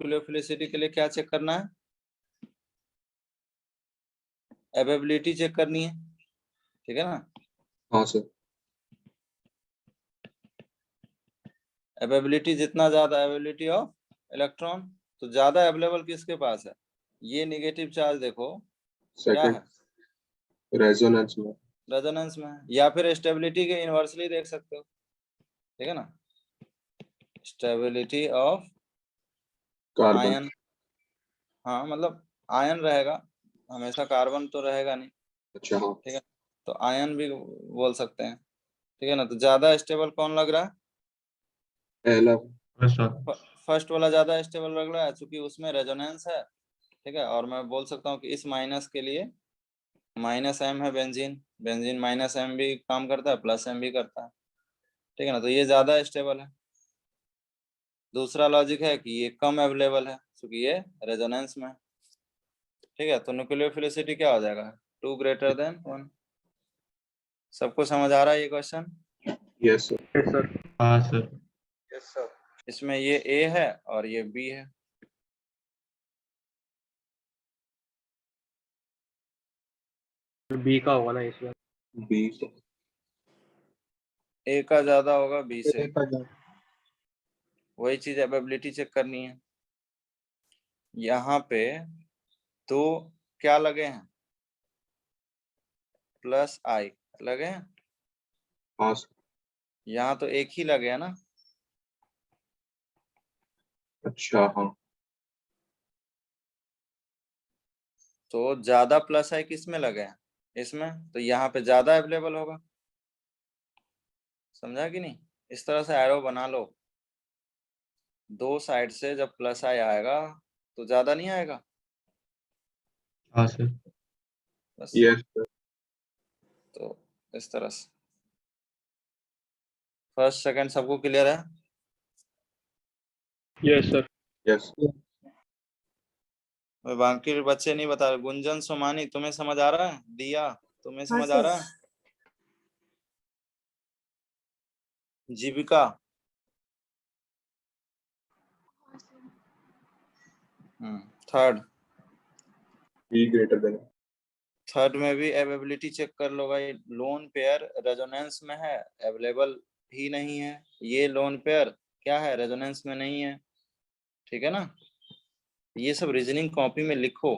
Nucleophilicity के लिए क्या चेक करना है? अवेबिलिटी चेक करनी है, ठीक है ना। हाँ सर। अवेबिलिटी जितना ज्यादा, अवेबिलिटी ऑफ इलेक्ट्रॉन, तो ज्यादा अवेलेबल किसके पास है? ये नेगेटिव चार्ज देखो क्या सेकंड है, रेजोनेंस में। रेजोनेंस में, या फिर स्टेबिलिटी के इनवर्सली देख सकते हो, ठीक है ना। Stability of carbon. आयन, हाँ मतलब आयन रहेगा हमेशा, कार्बन तो रहेगा नहीं, अच्छा हाँ। ठीक है। तो आयन भी बोल सकते हैं, ठीक है ना। तो ज्यादा स्टेबल कौन लग रहा है? पहला। फर्स्ट वाला ज्यादा स्टेबल लग रहा है, क्योंकि उसमें रेजोनेंस है, ठीक है। और मैं बोल सकता हूँ कि इस माइनस के लिए -m है बेंजीन, बेंजीन -m भी काम करता है, +m भी करता है, ठीक है ना। तो ये ज्यादा स्टेबल है। दूसरा लॉजिक है कि ये कम अवेलेबल है, क्योंकि ये रेजोनेंस में है, ठीक है। तो न्यूक्लियोफिलिसिटी क्या हो जाएगा? 2 ग्रेटर देन 1। सबको समझ आ रहा है ये क्वेश्चन? Yes sir. हाँ सर। Yes sir. इसमें ये ए है और ये बी है, बी का होगा ना इसमें? बी। ए का ज्यादा होगा बी से, का वही चीज अवेबिलिटी चेक करनी है। यहाँ पे तो क्या लगे हैं? +I लगे हैं, हाँ सर। यहाँ तो एक ही लगे है ना। अच्छा हाँ। तो ज्यादा +I किस में लगे हैं? इसमें, तो यहाँ पे ज्यादा अवेलेबल होगा, समझा कि नहीं। इस तरह से एरो बना लो, दो साइड से जब +I आएगा तो ज्यादा नहीं आएगा, हाँ सर। बस। Yes sir. तो इस तरह से फर्स्ट सेकंड सबको क्लियर है? Yes sir. यस। मैं बाकी बच्चे नहीं बता रहे। गुंजन, सोमानी, तुम्हें समझ आ रहा है? दिया, तुम्हें समझ आ रहा है? Jeevika, third, B greater than. Third में भी अवेबिलिटी चेक कर लो भाई। लोन पेयर रेजोनेंस में है, अवेलेबल ही नहीं है। ये लोन पेयर क्या है? रेजोनेंस में नहीं है, ठीक है ना। ये सब रीजनिंग कॉपी में लिखो,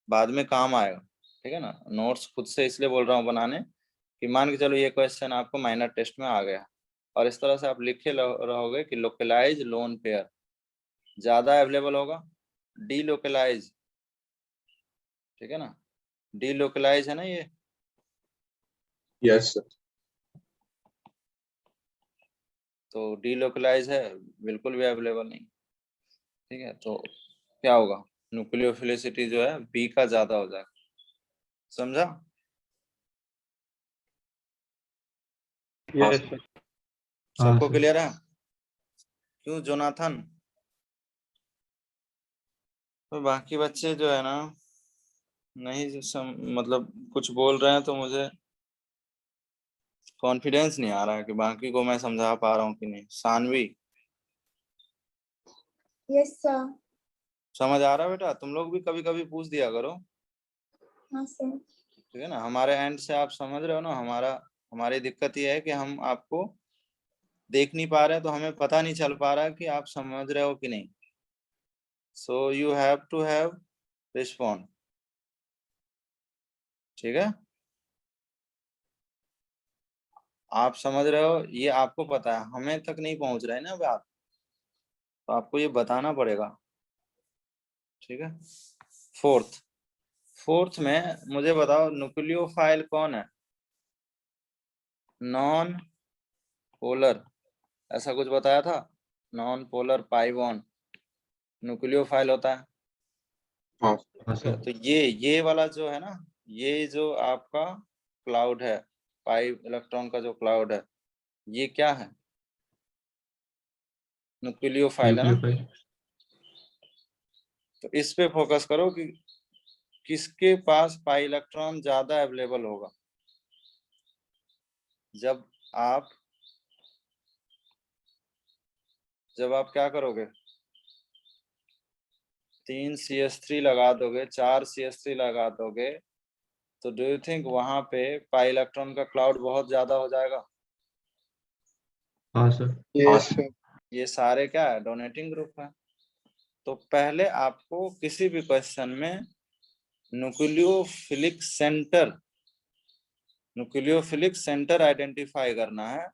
बाद में काम आएगा, ठीक है ना। नोट्स खुद से इसलिए बोल रहा हूँ बनाने कि मान के चलो ये क्वेश्चन आपको माइनर टेस्ट में आ गया, और इस तरह से आप लिखे रहोगे कि लोकलाइज लोन पेयर ज्यादा अवेलेबल होगा, डी लोकलाइज, ठीक है ना। डी लोकलाइज है ना ये, यस सर। तो डी लोकलाइज है, बिल्कुल भी अवेलेबल नहीं, ठीक है। तो क्या होगा? न्यूक्लियोफिलिसिटी जो है बी का ज्यादा हो जाएगा, समझा? हाँ यस सर। सर। हाँ सबको सर। क्लियर है? क्यों जोनाथन? तो बाकी बच्चे जो है ना नहीं मतलब कुछ बोल रहे हैं, तो मुझे कॉन्फिडेंस नहीं आ रहा है कि बाकी को मैं समझा पा रहा हूँ कि नहीं। Saanvi, yes sir. समझ आ रहा है बेटा? तुम लोग भी कभी कभी पूछ दिया करो, हाँ सर। ठीक है ना। हमारे एंड से आप समझ रहे हो ना। हमारी दिक्कत ये है कि हम आपको देख नहीं पा रहे, तो हमें पता नहीं चल पा रहा कि आप समझ रहे हो कि नहीं। So you have to have respond, ठीक है। आप समझ रहे हो, ये आपको पता है, हमें तक नहीं पहुंच रहा है ना बात, तो आपको ये बताना पड़ेगा, ठीक है। फोर्थ, फोर्थ में मुझे बताओ न्यूक्लियोफाइल कौन है? नॉन पोलर, ऐसा कुछ बताया था, non polar pi bond nucleophile होता है, हाँ हाँ ठीक है। सर। तो ये वाला जो है ना, ये जो आपका क्लाउड है, पाई इलेक्ट्रॉन का जो क्लाउड है, ये क्या है? न्यूक्लियोफाइल है ना। न्यूक्लियोफाइल। तो इस पे फोकस करो कि किसके पास पाई इलेक्ट्रॉन ज्यादा अवेलेबल होगा। जब आप क्या करोगे? 3 CH3 लगा दोगे, 4 CH3 लगा दोगे, तो डू यू थिंक वहां पे पाई इलेक्ट्रॉन का क्लाउड बहुत ज्यादा हो जाएगा? हाँ सर। हाँ यस सर। सर। ये सारे क्या है, डोनेटिंग ग्रुप है। तो पहले आपको किसी भी क्वेश्चन में न्यूक्लियोफिलिक सेंटर आइडेंटिफाई करना है,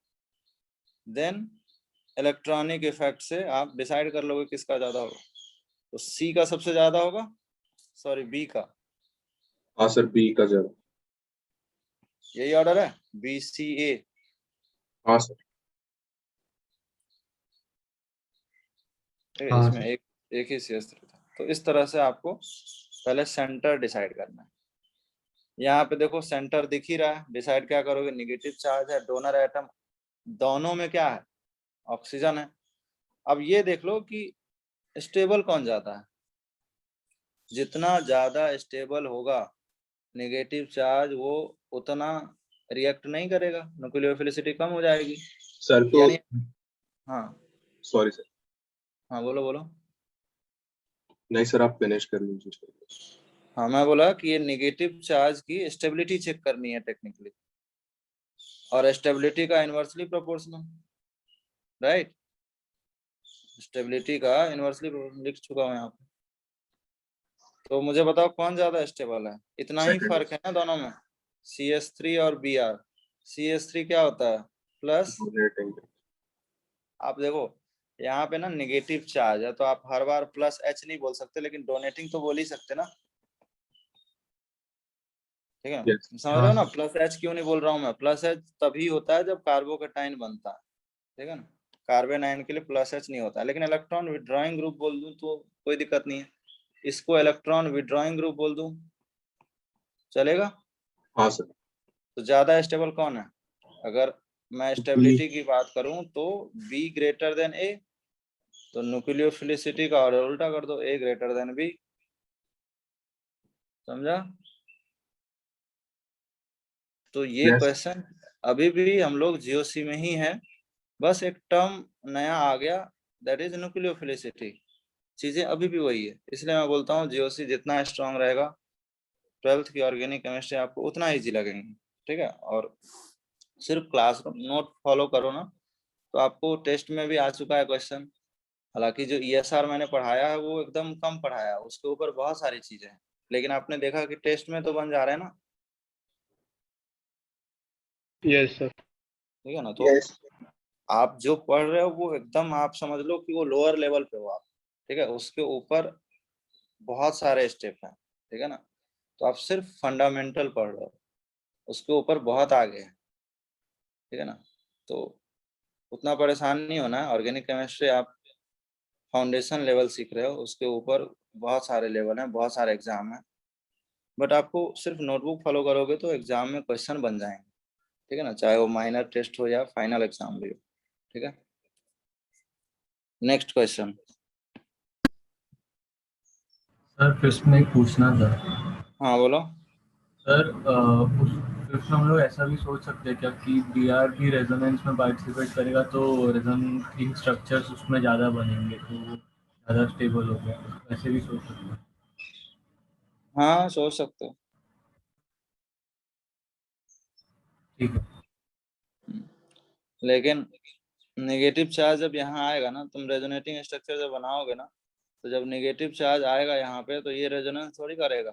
देन इलेक्ट्रॉनिक इफेक्ट से आप डिसाइड कर लोगे किसका ज्यादा होगा। तो सी का सबसे ज्यादा होगा, सॉरी बी का। हाँ सर, बी का ज्यादा। यही ऑर्डर है, बी सी ए। हाँ सर। ठीक है, हाँ इसमें सर। एक ही CH3 था। तो इस तरह से आपको पहले सेंटर डिसाइड करना है। यहाँ पे देखो सेंटर दिख ही रहा है, डिसाइड क्या करोगे, निगेटिव चार्ज है, डोनर एटम दोनों में क्या है, ऑक्सीजन है। अब ये देख लो कि स्टेबल कौन ज्यादा है। जितना ज्यादा स्टेबल होगा नेगेटिव चार्ज, वो उतना रिएक्ट नहीं करेगा, न्यूक्लियोफिलिसिटी कम हो जाएगी। सर तो यानी हाँ सॉरी सर। हाँ बोलो बोलो। नहीं सर, आप फिनिश कर लीजिए सर। हाँ मैं बोला कि ये नेगेटिव चार्ज की स्टेबिलिटी चेक करनी है टेक्निकली, और स्टेबिलिटी का इनवर्सली प्रोपोर्शनल, राइट। स्टेबिलिटी का इनवर्सली लिख चुका हूँ यहाँ पे। तो मुझे बताओ कौन ज्यादा स्टेबल है, इतना ही Second फर्क है ना दोनों में, CH3 और Br। CH3 क्या होता है, प्लस। डोनेटिंग। आप देखो यहाँ पे ना नेगेटिव चार्ज है, तो आप हर बार प्लस H नहीं बोल सकते, लेकिन डोनेटिंग तो बोल ही सकते ना, ठीक है। Yes. समझ रहे हाँ हो ना, सर। प्लस H क्यों नहीं बोल रहा हूँ मैं, प्लस H तभी होता है जब कार्बोकेटाइन बनता है, ठीक है ना। कार्बन आयन के लिए प्लस H नहीं होता, लेकिन इलेक्ट्रॉन विड्रॉइंग ग्रुप बोल दूं तो कोई दिक्कत नहीं है, इसको इलेक्ट्रॉन विड्रॉइंग ग्रुप बोल दूं, चलेगा। हाँ सर। तो ज्यादा स्टेबल कौन है, अगर मैं स्टेबिलिटी की बात करूं तो B ग्रेटर देन A, तो न्यूक्लियोफिलिसिटी का ऑर्डर उल्टा कर दो, A ग्रेटर देन B। समझा। तो ये Yes. क्वेश्चन अभी भी हम लोग GOC में ही है, बस एक टर्म नया आ गया, दैट इज न्यूक्लियोफिलिसिटी। चीजें अभी भी वही है, इसलिए मैं बोलता हूँ GOC जितना स्ट्रांग रहेगा, 12th की ऑर्गेनिक केमिस्ट्री आपको उतना इजी लगेंगे, ठीक है। और सिर्फ क्लासरूम नोट फॉलो करो ना, तो आपको टेस्ट में भी आ चुका है क्वेश्चन। हालांकि जो ESR मैंने पढ़ाया है वो एकदम कम पढ़ाया है, उसके ऊपर बहुत सारी चीजें हैं, लेकिन आपने देखा कि टेस्ट में तो बन जा रहे हैं ना, यस सर। ठीक है ना। तो यस आप जो पढ़ रहे हो वो एकदम आप समझ लो कि वो लोअर लेवल पे हो आप, ठीक है। उसके ऊपर बहुत सारे स्टेप हैं, ठीक है ना। तो आप सिर्फ फंडामेंटल पढ़ रहे हो, उसके ऊपर बहुत आगे है, ठीक है ना। तो उतना परेशान नहीं होना है, ऑर्गेनिक केमिस्ट्री आप फाउंडेशन लेवल सीख रहे हो, उसके ऊपर बहुत सारे लेवल हैं, बहुत सारे एग्जाम हैं, बट आपको सिर्फ नोटबुक फॉलो करोगे तो एग्जाम में क्वेश्चन बन जाएंगे, ठीक है ना, चाहे वो माइनर टेस्ट हो या फाइनल एग्जाम भी हो, ठीक है। Next question. सर फिफ्थ में एक पूछना था। हाँ बोलो। सर उस फिफ्थ में हम लोग ऐसा भी सोच सकते हैं क्या कि BR भी रेजोनेंस में पार्टिसिपेट करेगा तो रेजोनेंस स्ट्रक्चर्स उसमें ज़्यादा बनेंगे तो वो ज़्यादा स्टेबल हो गया, ऐसे भी सोच सकते हैं। हाँ सोच सकते हो। ठीक है। लेकिन नेगेटिव चार्ज जब यहाँ आएगा ना, तुम रेजोनेटिंग स्ट्रक्चर जब बनाओगे ना, तो जब नेगेटिव चार्ज आएगा यहाँ पे तो ये रेजोनेंस थोड़ी करेगा,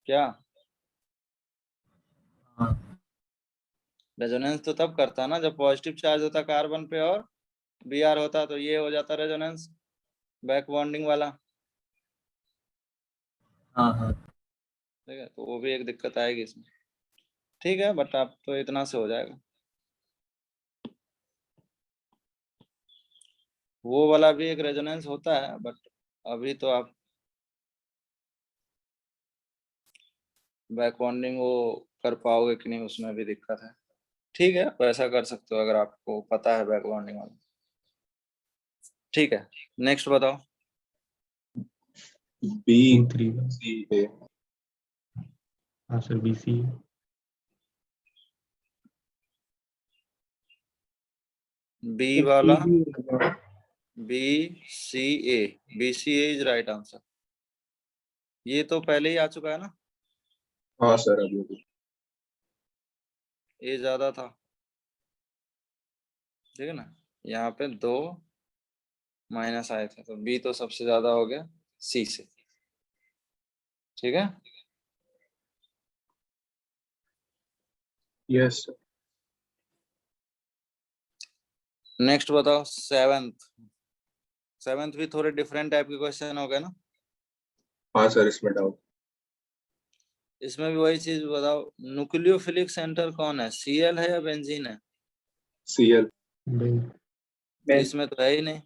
क्या। हाँ रेजोनेंस तो तब करता है ना जब पॉजिटिव चार्ज होता कार्बन पे और Br होता, तो ये हो जाता रेजोनेंस बैक बॉन्डिंग वाला, हाँ हाँ। ठीक है। तो वो भी एक दिक्कत आएगी इसमें, ठीक है, बट आप तो इतना से हो जाएगा। वो वाला भी एक रेजोनेंस होता है, बट अभी तो आप बैक बॉन्डिंग वो कर पाओगे कि नहीं, उसमें भी दिक्कत है। ठीक है, तो ऐसा कर सकते हो अगर आपको पता है बैक बॉन्डिंग वाला, ठीक है। नेक्स्ट बताओ। बी O3 का। सी ए। हाँ सर, BC। बी वाला BCA इज राइट आंसर। ये तो पहले ही आ चुका है ना, हाँ सर अभी ए ज्यादा था, ठीक है ना। यहाँ पे 2 माइनस आए थे, तो बी तो सबसे ज्यादा हो गया सी से, ठीक है। Yes sir. नेक्स्ट बताओ, सेवेंथ भी थोड़े डिफरेंट टाइप के क्वेश्चन हो गए ना। हाँ सर इसमें डाउट। इसमें भी वही चीज बताओ, न्यूक्लियोफिलिक सेंटर कौन है, Cl है या बेंजीन है। Cl। इसमें तो है ही नहीं,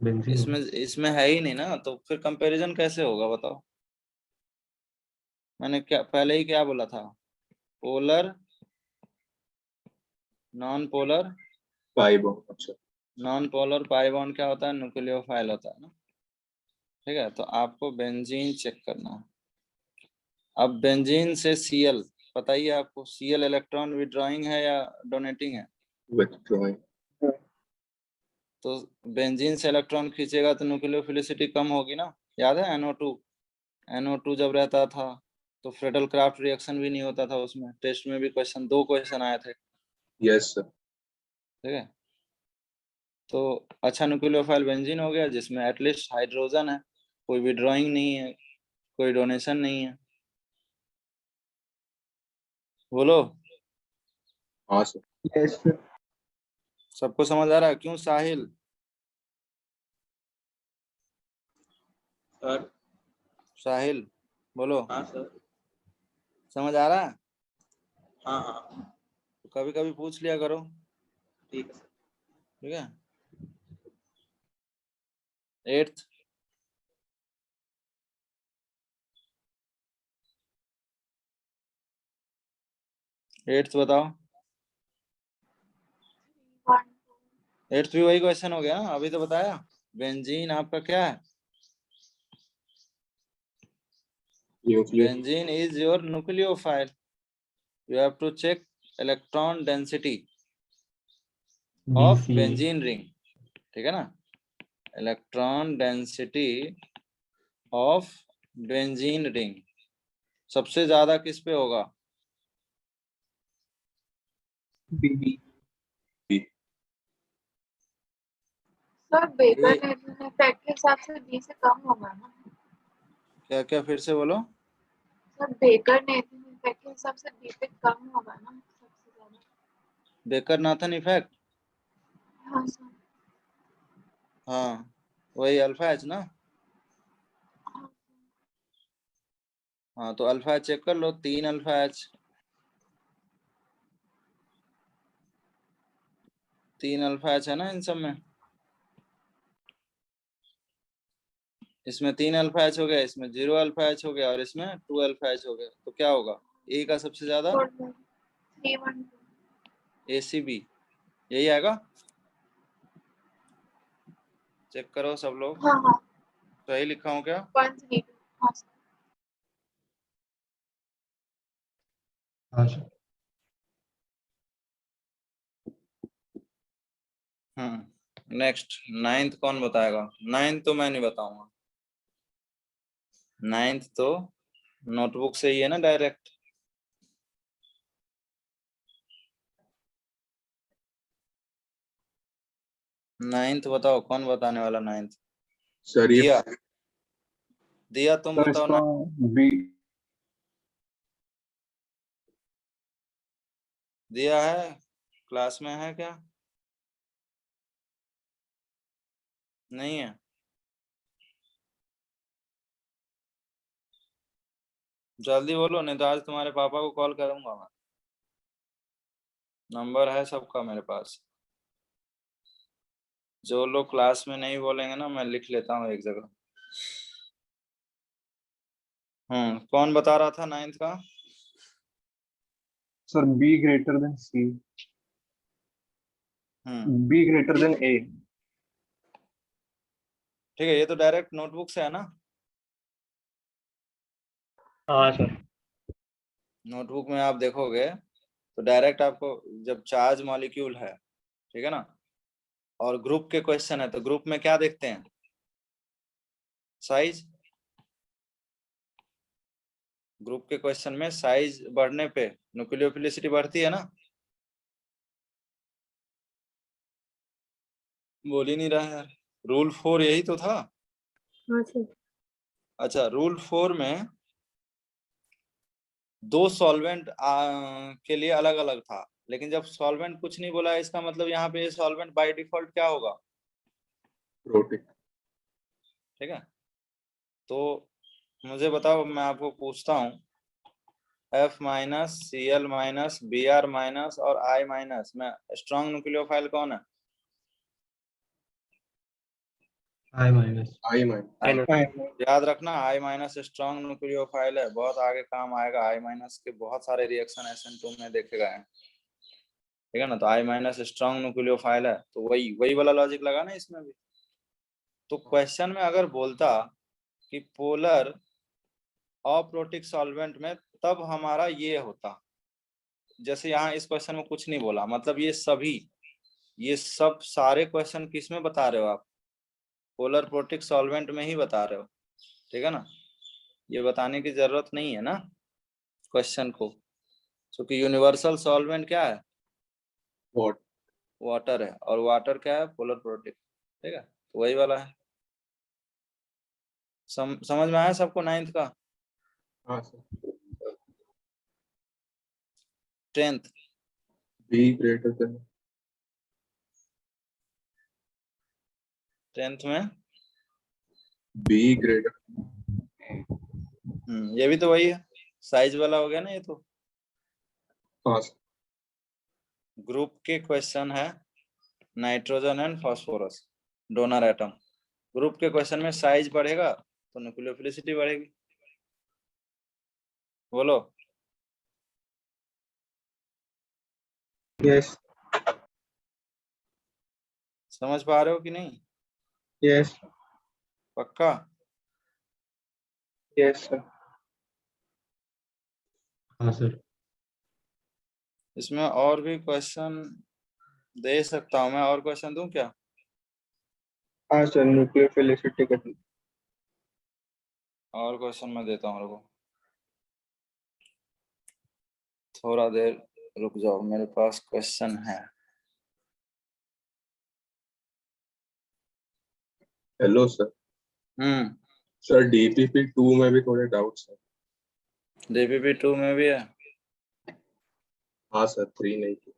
बेंजीन। इसमें है ही नहीं ना, तो फिर कंपैरिजन कैसे होगा बताओ। मैंने क्या पहले ही क्या बोला था, polar non polar, pi bond. अच्छा नॉन पोलर पाई बॉन्ड क्या होता है, न्यूक्लियोफाइल होता है ना, ठीक है। तो आपको बेंजीन चेक करना है। अब बेंजीन से Cl बताइए आपको, Cl इलेक्ट्रॉन विड्रॉइंग है या डोनेटिंग है। विथड्रॉइंग। तो बेंजीन से इलेक्ट्रॉन खींचेगा तो न्यूक्लियोफिलिसिटी कम होगी ना, याद है NO2 जब रहता था तो फ्रेडल क्राफ्ट रिएक्शन भी नहीं होता था उसमें, टेस्ट में भी दो क्वेश्चन आए थे, यस सर। ठीक है। तो अच्छा न्यूक्लियोफाइल बेंजीन हो गया जिसमें एटलीस्ट हाइड्रोजन है, कोई विड्रॉइंग नहीं है, कोई डोनेशन नहीं है। बोलो, हाँ सर। Yes sir. सबको समझ आ रहा है, क्यों साहिल। सर। साहिल बोलो। हाँ सर। समझ आ रहा है, हाँ हाँ तो कभी कभी पूछ लिया करो, ठीक है सर। ठीक है। 8th बताओ। 8th भी वही क्वेश्चन हो गया ना, अभी तो बताया। बेंजीन आपका क्या है, benzene is your nucleophile, you have to check electron density of benzene ring, ठीक है ना। Electron density of benzene ring सबसे ज्यादा किस पे होगा, B. Sir Baker Nathan effect के हिसाब से बी से कम होगा ना। क्या क्या फिर से बोलो। सर बेकर नेशन इफेक्ट के हिसाब से बी पे कम होगा ना सबसे ज्यादा। बेकर नाथन इफेक्ट, हाँ सर। हाँ वही अल्फा एच ना। हाँ तो अल्फा एच चेक कर लो, 3 अल्फा एच, 3 अल्फा एच है ना इन सब में। इसमें 3 अल्फा एच हो गया, इसमें 0 अल्फा एच हो गया और इसमें 2 अल्फा एच हो गया, तो क्या होगा, ए का सबसे ज्यादा, 312। ACB यही आएगा। चेक करो सब लोग, हाँ हाँ सही लिखा हूँ क्या। 132। हाँ सर। हाँ सर। नेक्स्ट 9th कौन बताएगा, 9th तो मैं नहीं बताऊंगा, 9th तो नोटबुक से ही है ना डायरेक्ट। नाइन्थ बताओ, कौन बताने वाला 9th। सर ये दिया दिया तुम सर बताओ इसका ना। बी। दिया है, क्लास में है क्या, नहीं है। जल्दी बोलो नहीं तो आज तुम्हारे पापा को कॉल करूंगा मैं, नंबर है सबका मेरे पास। जो लोग क्लास में नहीं बोलेंगे ना, मैं लिख लेता हूँ एक जगह। कौन बता रहा था 9th का, sir B greater than C. B greater than A. ठीक है, ये तो डायरेक्ट नोटबुक से है ना। हाँ सर। नोटबुक में आप देखोगे तो डायरेक्ट आपको, जब चार्ज मॉलिक्यूल है ठीक है ना। और ग्रुप के क्वेश्चन है तो ग्रुप में क्या देखते हैं, साइज। ग्रुप के क्वेश्चन में साइज बढ़ने पे न्यूक्लियोफिलिसिटी बढ़ती है ना, बोल ही नहीं रहा है यार। रूल 4 यही तो था। हाँ सर। अच्छा, रूल 4 में दो सॉल्वेंट के लिए अलग अलग था, लेकिन जब सॉल्वेंट कुछ नहीं बोला है, इसका मतलब यहाँ पे सॉल्वेंट बाय डिफॉल्ट क्या होगा, प्रोटिक। ठीक है। तो मुझे बताओ, मैं आपको पूछता हूँ, F minus Cl minus Br minus और I माइनस में स्ट्रॉन्ग न्यूक्लियोफाइल कौन है? I minus. I minus. याद रखना, I माइनस स्ट्रॉन्ग न्यूक्लियोफाइल है, बहुत आगे काम आएगा। I माइनस के बहुत सारे रिएक्शन SN2 में देखे गए हैं, ठीक है ना। तो I माइनस स्ट्रॉन्ग न्यूक्लियोफाइल है, तो वही वाला लॉजिक लगा ना इसमें भी। तो क्वेश्चन में अगर बोलता कि पोलर अप्रोटिक सॉल्वेंट में, तब हमारा ये होता। जैसे यहाँ इस क्वेश्चन में कुछ नहीं बोला, मतलब ये सब सारे क्वेश्चन किस में बता रहे हो आप, पोलर प्रोटिक सॉल्वेंट में ही बता रहे हो, ठीक है ना। ये बताने की जरूरत नहीं है ना क्वेश्चन को, क्योंकि यूनिवर्सल सॉल्वेंट क्या है, वॉट। वाटर है, और वाटर क्या है, पोलर प्रोटिक, ठीक है। तो वही वाला है। समझ में आया सबको 9th का। हाँ sir. 10th B greater then. 10th में बी ग्रेटर। ये भी तो वही है, साइज वाला हो गया ना ये तो। हाँ सर। ग्रुप के क्वेश्चन है nitrogen and phosphorus, donor atom. Group के क्वेश्चन में साइज बढ़ेगा तो न्यूक्लियोफिलिसिटी बढ़ेगी। बोलो। यस। समझ पा रहे हो कि नहीं? यस। पक्का? Yes sir. हाँ सर। इसमें और भी क्वेश्चन दे सकता हूँ मैं, और क्वेश्चन दूं क्या? हाँ सर, न्यूक्लियोफिलिसिटी का। और क्वेश्चन मैं देता हूँ, रुको थोड़ा देर रुक जाओ, मेरे पास क्वेश्चन है। Hello sir. सर डीपीपी 2 में भी थोड़े डाउट्स हैं। DPP 2 में भी है। हाँ सर, 3 नहीं थी।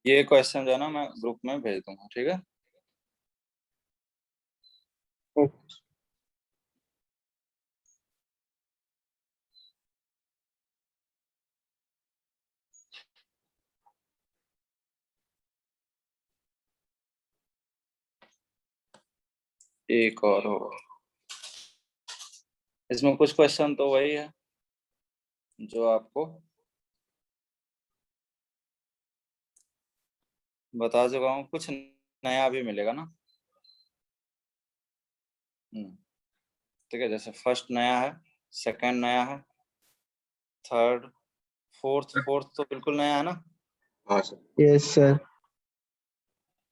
ये क्वेश्चन जो है ना, मैं ग्रुप में भेज दूंगा, ठीक है। ओके। एक और हो, इसमें कुछ क्वेश्चन तो वही है जो आपको बता चुका हूँ, कुछ नया भी मिलेगा ना। ठीक है, जैसे फर्स्ट नया है, सेकंड नया है, थर्ड, फोर्थ तो बिल्कुल नया है ना। हाँ सर। Yes sir.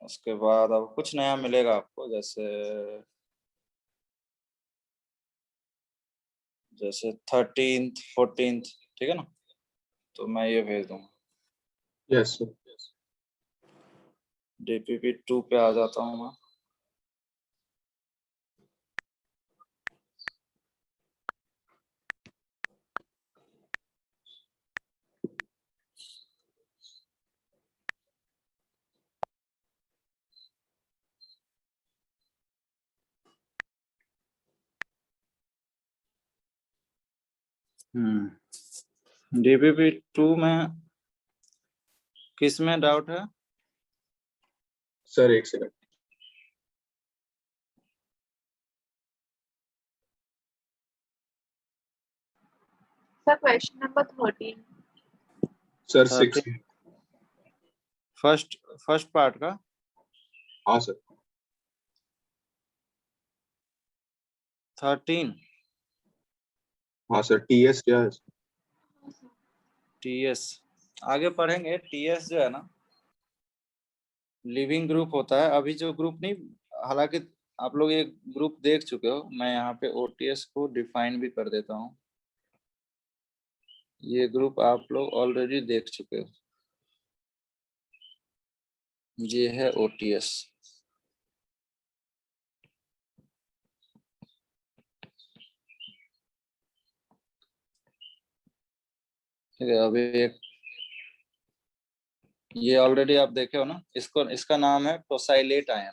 उसके बाद अब कुछ नया मिलेगा आपको, जैसे 13th 14th, ठीक है ना। तो मैं ये भेज दूंगा। Yes sir. DPP 2 पे आ जाता हूँ मैं। डीपीपी 2 में किस में डाउट है? सर एक second. Sir question number 13। Sir 13 16। First part का। हाँ सर। 13 हाँ सर, टीएस क्या है? टीएस आगे पढ़ेंगे। टीएस जो है ना लिविंग ग्रुप होता है। अभी जो ग्रुप नहीं, हालांकि आप लोग ये ग्रुप देख चुके हो, मैं यहाँ पे ओटीएस को डिफाइन भी कर देता हूँ। ये ग्रुप आप लोग ऑलरेडी देख चुके हो। ये है ओटीएस। ठीक है, अभी एक ये ऑलरेडी आप देखे हो ना, इसका नाम है टोसाइलेट आयन।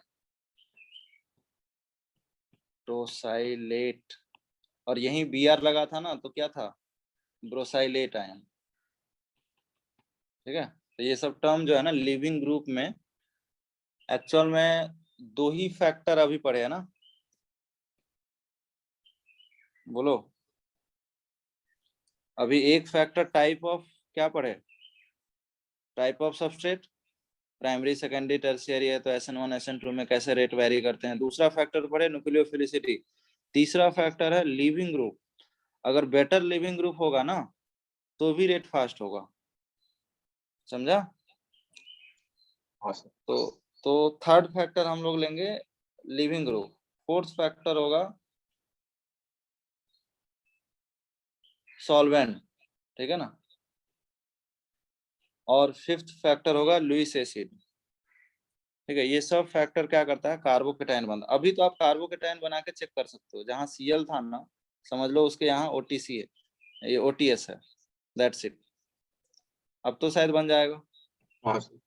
टोसाइलेट, और यहीं बीआर लगा था ना, तो क्या था? ब्रोसाइलेट आयन। ठीक है, तो ये सब टर्म जो है ना लिविंग ग्रुप में, एक्चुअल में 2 ही फैक्टर अभी पढ़े है ना, बोलो। अभी एक फैक्टर टाइप ऑफ क्या पढ़े? Type of substrate, primary secondary tertiary है तो SN1 SN2 में कैसे रेट वेरी करते हैं। दूसरा फैक्टर पढ़े न्यूक्लियोफिलिसिटी। तीसरा फैक्टर है लिविंग ग्रुप। अगर बेटर लिविंग ग्रुप होगा ना तो भी रेट फास्ट होगा, समझा? हाँ सर। तो थर्ड फैक्टर हम लोग लेंगे लिविंग ग्रुप। फोर्थ फैक्टर होगा सॉल्वेंट, ठीक है ना, और फिफ्थ फैक्टर होगा लुईस एसिड। ठीक है, ये सब फैक्टर क्या करता है? कार्बोकेटाइन बंद। अभी तो आप कार्बोकेटाइन बना के चेक कर सकते हो। जहां Cl था ना, समझ लो उसके यहाँ OTC है, ये OTS है, दैट्स इट। अब तो शायद बन जाएगा। हाँ सर।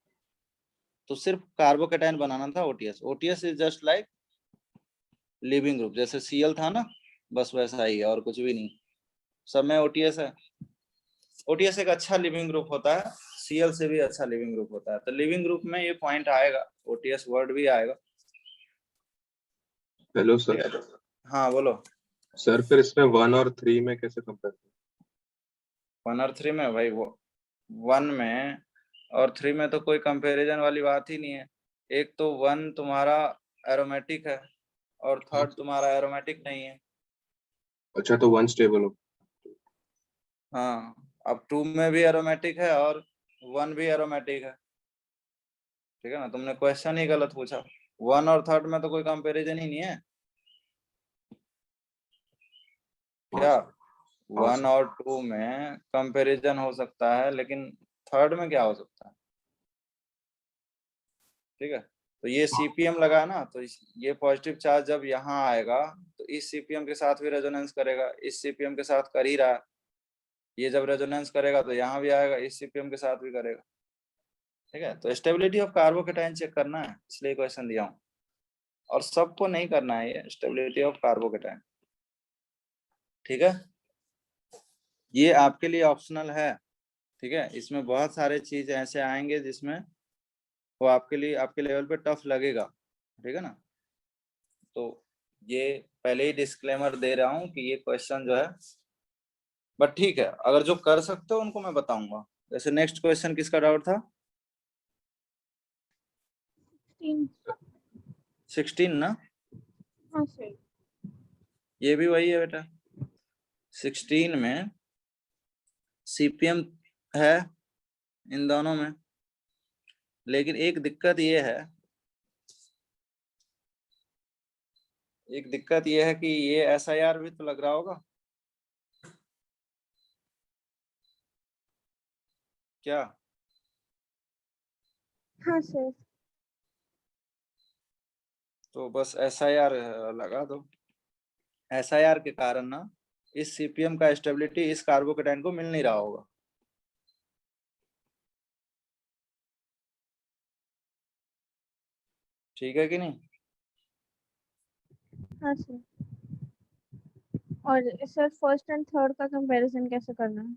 तो सिर्फ कार्बोकेटाइन बनाना था OTS। OTS is just like leaving group, जैसे Cl था ना, बस वैसा ही है और कुछ भी नहीं। सब में OTS है। OTS एक अच्छा लिविंग ग्रुप होता है, Cl से भी अच्छा लिविंग ग्रुप होता है। तो लिविंग ग्रुप में ये पॉइंट आएगा, OTS वर्ड भी आएगा। Hello sir. हाँ बोलो। सर फिर इसमें 1 और 3 में कैसे कंपेयर? 1 और 3 में भाई, वो 1 में और 3 में तो कोई कंपैरिजन वाली बात ही नहीं है। एक तो 1 तुम्हारा एरोमेटिक है और थर्ड तुम्हारा एरोमेटिक नहीं है। अच्छा, तो 1 स्टेबल हो। हाँ, अब 2 में भी एरोमेटिक है और 1 भी एरोमेटिक है। ठीक है ना, तुमने क्वेश्चन ही गलत पूछा। 1 और थर्ड में तो कोई कंपैरिजन ही नहीं है हाँ क्या? सर। हाँ 1 सर। और 2 में कंपैरिजन हो सकता है, लेकिन थर्ड में क्या हो सकता है? ठीक है, तो ये CPM लगा ना, तो ये पॉजिटिव चार्ज जब यहाँ आएगा तो इस CPM के साथ भी रेजोनेंस करेगा, इस CPM के साथ कर ही रहा है। ये जब रेजोनेंस करेगा तो यहाँ भी आएगा, इस CPM के साथ भी करेगा। ठीक है, तो स्टेबिलिटी ऑफ कार्बोकेटाइन चेक करना है, इसलिए क्वेश्चन दिया हूँ। और सबको नहीं करना है ये स्टेबिलिटी ऑफ कार्बोकेटाइन। ठीक है, ये आपके लिए ऑप्शनल है। ठीक है, इसमें बहुत सारे चीज ऐसे आएंगे जिसमें वो आपके लिए, आपके लेवल पे टफ लगेगा। ठीक है ना, तो ये पहले ही डिस्क्लेमर दे रहा हूँ कि ये क्वेश्चन जो है, बट ठीक है, अगर जो कर सकते हो उनको मैं बताऊंगा। जैसे नेक्स्ट क्वेश्चन किसका डाउट था? 16 ना? हाँ सर। ये भी वही है बेटा। 16 में CPM है इन दोनों में, लेकिन एक दिक्कत ये है, कि ये SIR भी तो लग रहा होगा क्या? हाँ सर। तो बस SIR लगा दो। SIR के कारण ना इस CPM का स्टेबिलिटी इस कार्बोकेटाइन को मिल नहीं रहा होगा। ठीक है कि नहीं? हाँ सर। और सर फर्स्ट एंड थर्ड का कंपैरिजन कैसे करना है?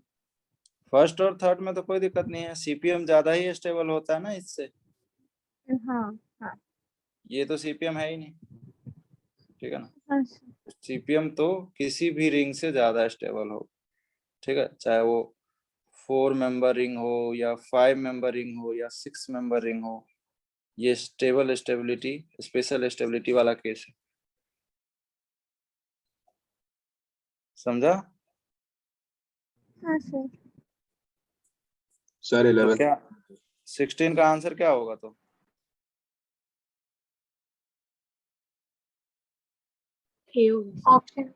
फर्स्ट और थर्ड में तो कोई दिक्कत नहीं है, सीपीएम ज्यादा ही स्टेबल होता है ना इससे, हाँ हाँ ये तो सीपीएम है ही नहीं, ठीक है ना। हाँ सर। सीपीएम तो किसी भी रिंग से ज्यादा स्टेबल हो, ठीक है, चाहे वो 4 मेंबर रिंग हो या 5 मेंबर रिंग हो या 6 मेंबर रिंग हो, ये स्टेबिलिटी स्पेशल स्टेबिलिटी वाला केस है, समझा। हाँ सर। सर तो 11 क्या 16 का आंसर क्या होगा तो? ऑप्शन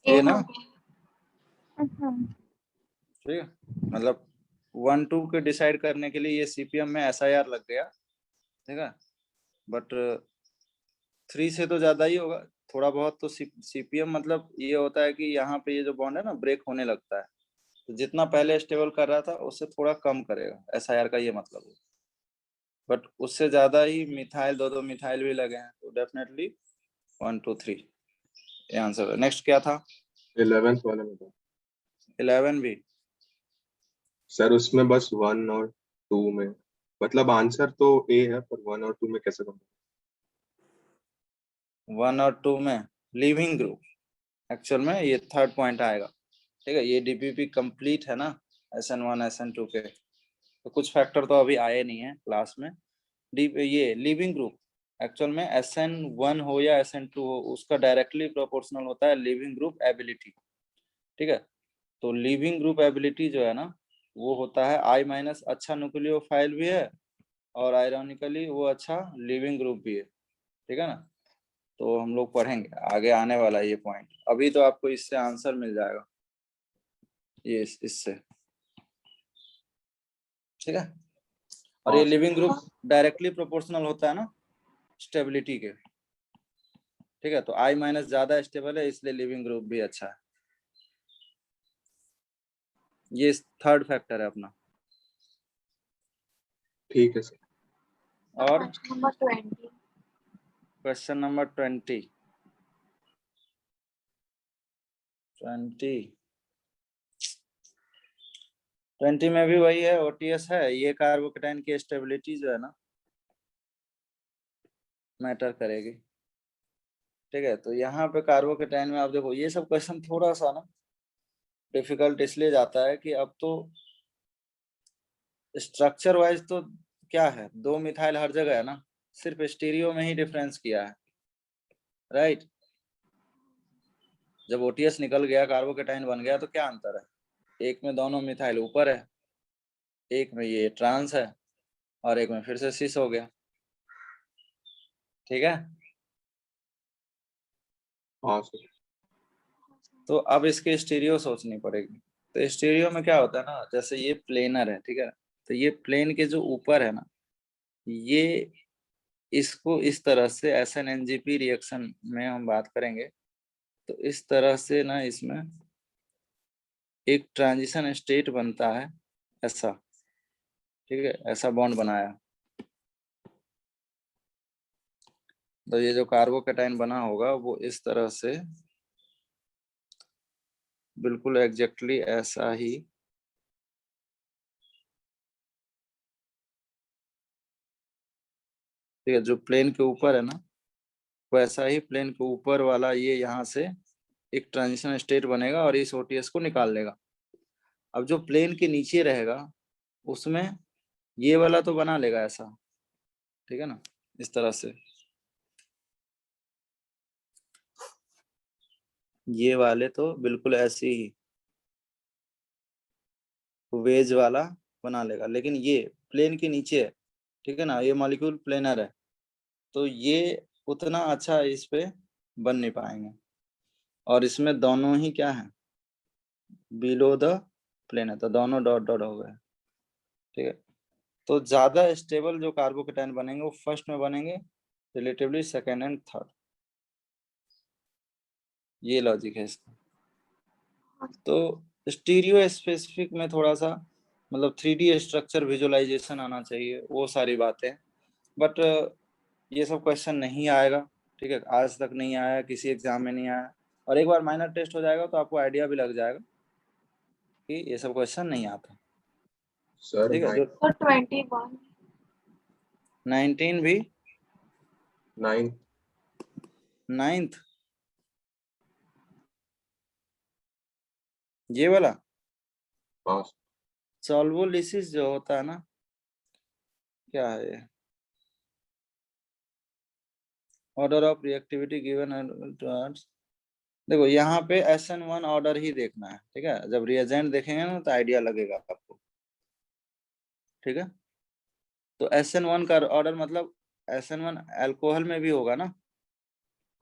ये ना, हाँ ठीक है, मतलब 1-2 के डिसाइड करने के लिए ये सीपीएम में एसआईआर लग गया, ठीक है, बट 3 से तो ज्यादा ही होगा थोड़ा बहुत, तो सीपीएम मतलब ये होता है कि यहाँ पे ये जो बॉन्ड है ना ब्रेक होने लगता है, तो जितना पहले स्टेबल कर रहा था उससे थोड़ा कम करेगा, एसआईआर का ये मतलब है, बट उससे ज्यादा ही मिथाइल, दो मिथाइल भी लगे हैं, तो डेफिनेटली 1 2 3 ये आंसर है। नेक्स्ट क्या था? 11th वाले में था 11 भी सर, उसमें बस 1 और 2 में, मतलब आंसर तो ए है पर 1 और 2 में कैसे करूँ? 1 और 2 में लिविंग ग्रुप, एक्चुअल में ये थर्ड पॉइंट आएगा, ठीक है, ये डीपीपी कंप्लीट है ना SN1 SN2 के, तो कुछ फैक्टर तो अभी आए नहीं है क्लास में। ये लिविंग ग्रुप एक्चुअल में SN1 हो या SN2 हो, उसका डायरेक्टली प्रोपोर्शनल होता है लिविंग ग्रुप एबिलिटी, ठीक है, तो लिविंग ग्रुप एबिलिटी जो है ना वो होता है I- अच्छा न्यूक्लियोफाइल भी है और आयरॉनिकली वो अच्छा लिविंग ग्रुप भी है, ठीक है ना, तो हम लोग पढ़ेंगे आगे आने वाला ये पॉइंट, अभी तो आपको इससे आंसर मिल जाएगा ये इससे, ठीक है, और ये लिविंग ग्रुप डायरेक्टली प्रोपोर्शनल होता है ना स्टेबिलिटी के, ठीक है, तो I- ज्यादा स्टेबल है इसलिए लिविंग ग्रुप भी अच्छा है, ये थर्ड फैक्टर है अपना, ठीक है सर। और नंबर 20 क्वेश्चन नंबर 20 में भी वही है, ओटीएस है, ये कार्बोकेटाइन की स्टेबिलिटी जो है ना मैटर करेगी, ठीक है, तो यहाँ पे कार्बोकेटाइन में आप देखो ये सब क्वेश्चन थोड़ा सा ना डिफिकल्ट इसलिए जाता है कि अब तो स्ट्रक्चर वाइज तो क्या है, 2 मिथाइल हर जगह है ना, सिर्फ स्टीरियो में ही डिफरेंस किया है, राइट, जब ओटीएस निकल गया कार्बोकेटाइन बन गया तो क्या अंतर है, एक में दोनों मिथाइल ऊपर है, एक में ये ट्रांस है और एक में फिर से सिस हो गया, ठीक है, हाँ सर। तो अब इसके स्टीरियो सोचनी पड़ेगी, तो स्टीरियो में क्या होता है ना, जैसे ये प्लेनर है, ठीक है, तो ये प्लेन के जो ऊपर है ना, ये इसको इस तरह से SN-NGP रिएक्शन में हम बात करेंगे, तो इस तरह से ना इसमें एक ट्रांजिशन स्टेट बनता है ऐसा, ठीक है, ऐसा बॉन्ड बनाया, तो ये जो कार्बोकेटाइन बना होगा वो इस तरह से बिल्कुल एग्जैक्टली ऐसा ही ठीक है, जो प्लेन के ऊपर है ना वैसा ही प्लेन के ऊपर वाला ये यहाँ से एक ट्रांजिशन स्टेट बनेगा और इस ओटीएस को निकाल लेगा। अब जो प्लेन के नीचे रहेगा उसमें ये वाला तो बना लेगा ऐसा, ठीक है ना, इस तरह से ये वाले तो बिल्कुल ऐसे ही वेज वाला बना लेगा, लेकिन ये प्लेन के नीचे है, ठीक है ना, ये मॉलिक्यूल प्लेनर है, तो ये उतना अच्छा इस पे बन नहीं पाएंगे, और इसमें दोनों ही क्या है बिलो द प्लेन है, तो दोनों डॉट डॉट हो गए, ठीक है, तो ज्यादा स्टेबल जो कार्बोकेटाइन बनेंगे वो फर्स्ट में बनेंगे रिलेटिवली सेकेंड एंड थर्ड, ये लॉजिक है इसका। तो स्टीरियो स्पेसिफिक में थोड़ा सा मतलब 3D स्ट्रक्चर विजुअलाइजेशन आना चाहिए, वो सारी बातें, बट ये सब क्वेश्चन नहीं आएगा, ठीक है, आज तक नहीं आया, किसी एग्जाम में नहीं आया, और एक बार माइनर टेस्ट हो जाएगा तो आपको आइडिया भी लग जाएगा कि ये सब क्वेश्चन नहीं आता, सर ठीक है। जो तो 21 19 भी 9 9th ये वाला हाँ सॉल्वोलिसिस जो होता है ना, क्या है ये, ऑर्डर ऑफ रिएक्टिविटी गिवन, देखो यहाँ पे SN1 ऑर्डर ही देखना है, ठीक है। जब रिएजेंट देखेंगे ना तो आइडिया लगेगा आपको, ठीक है। तो SN1 का ऑर्डर मतलब SN1 अल्कोहल में भी होगा ना,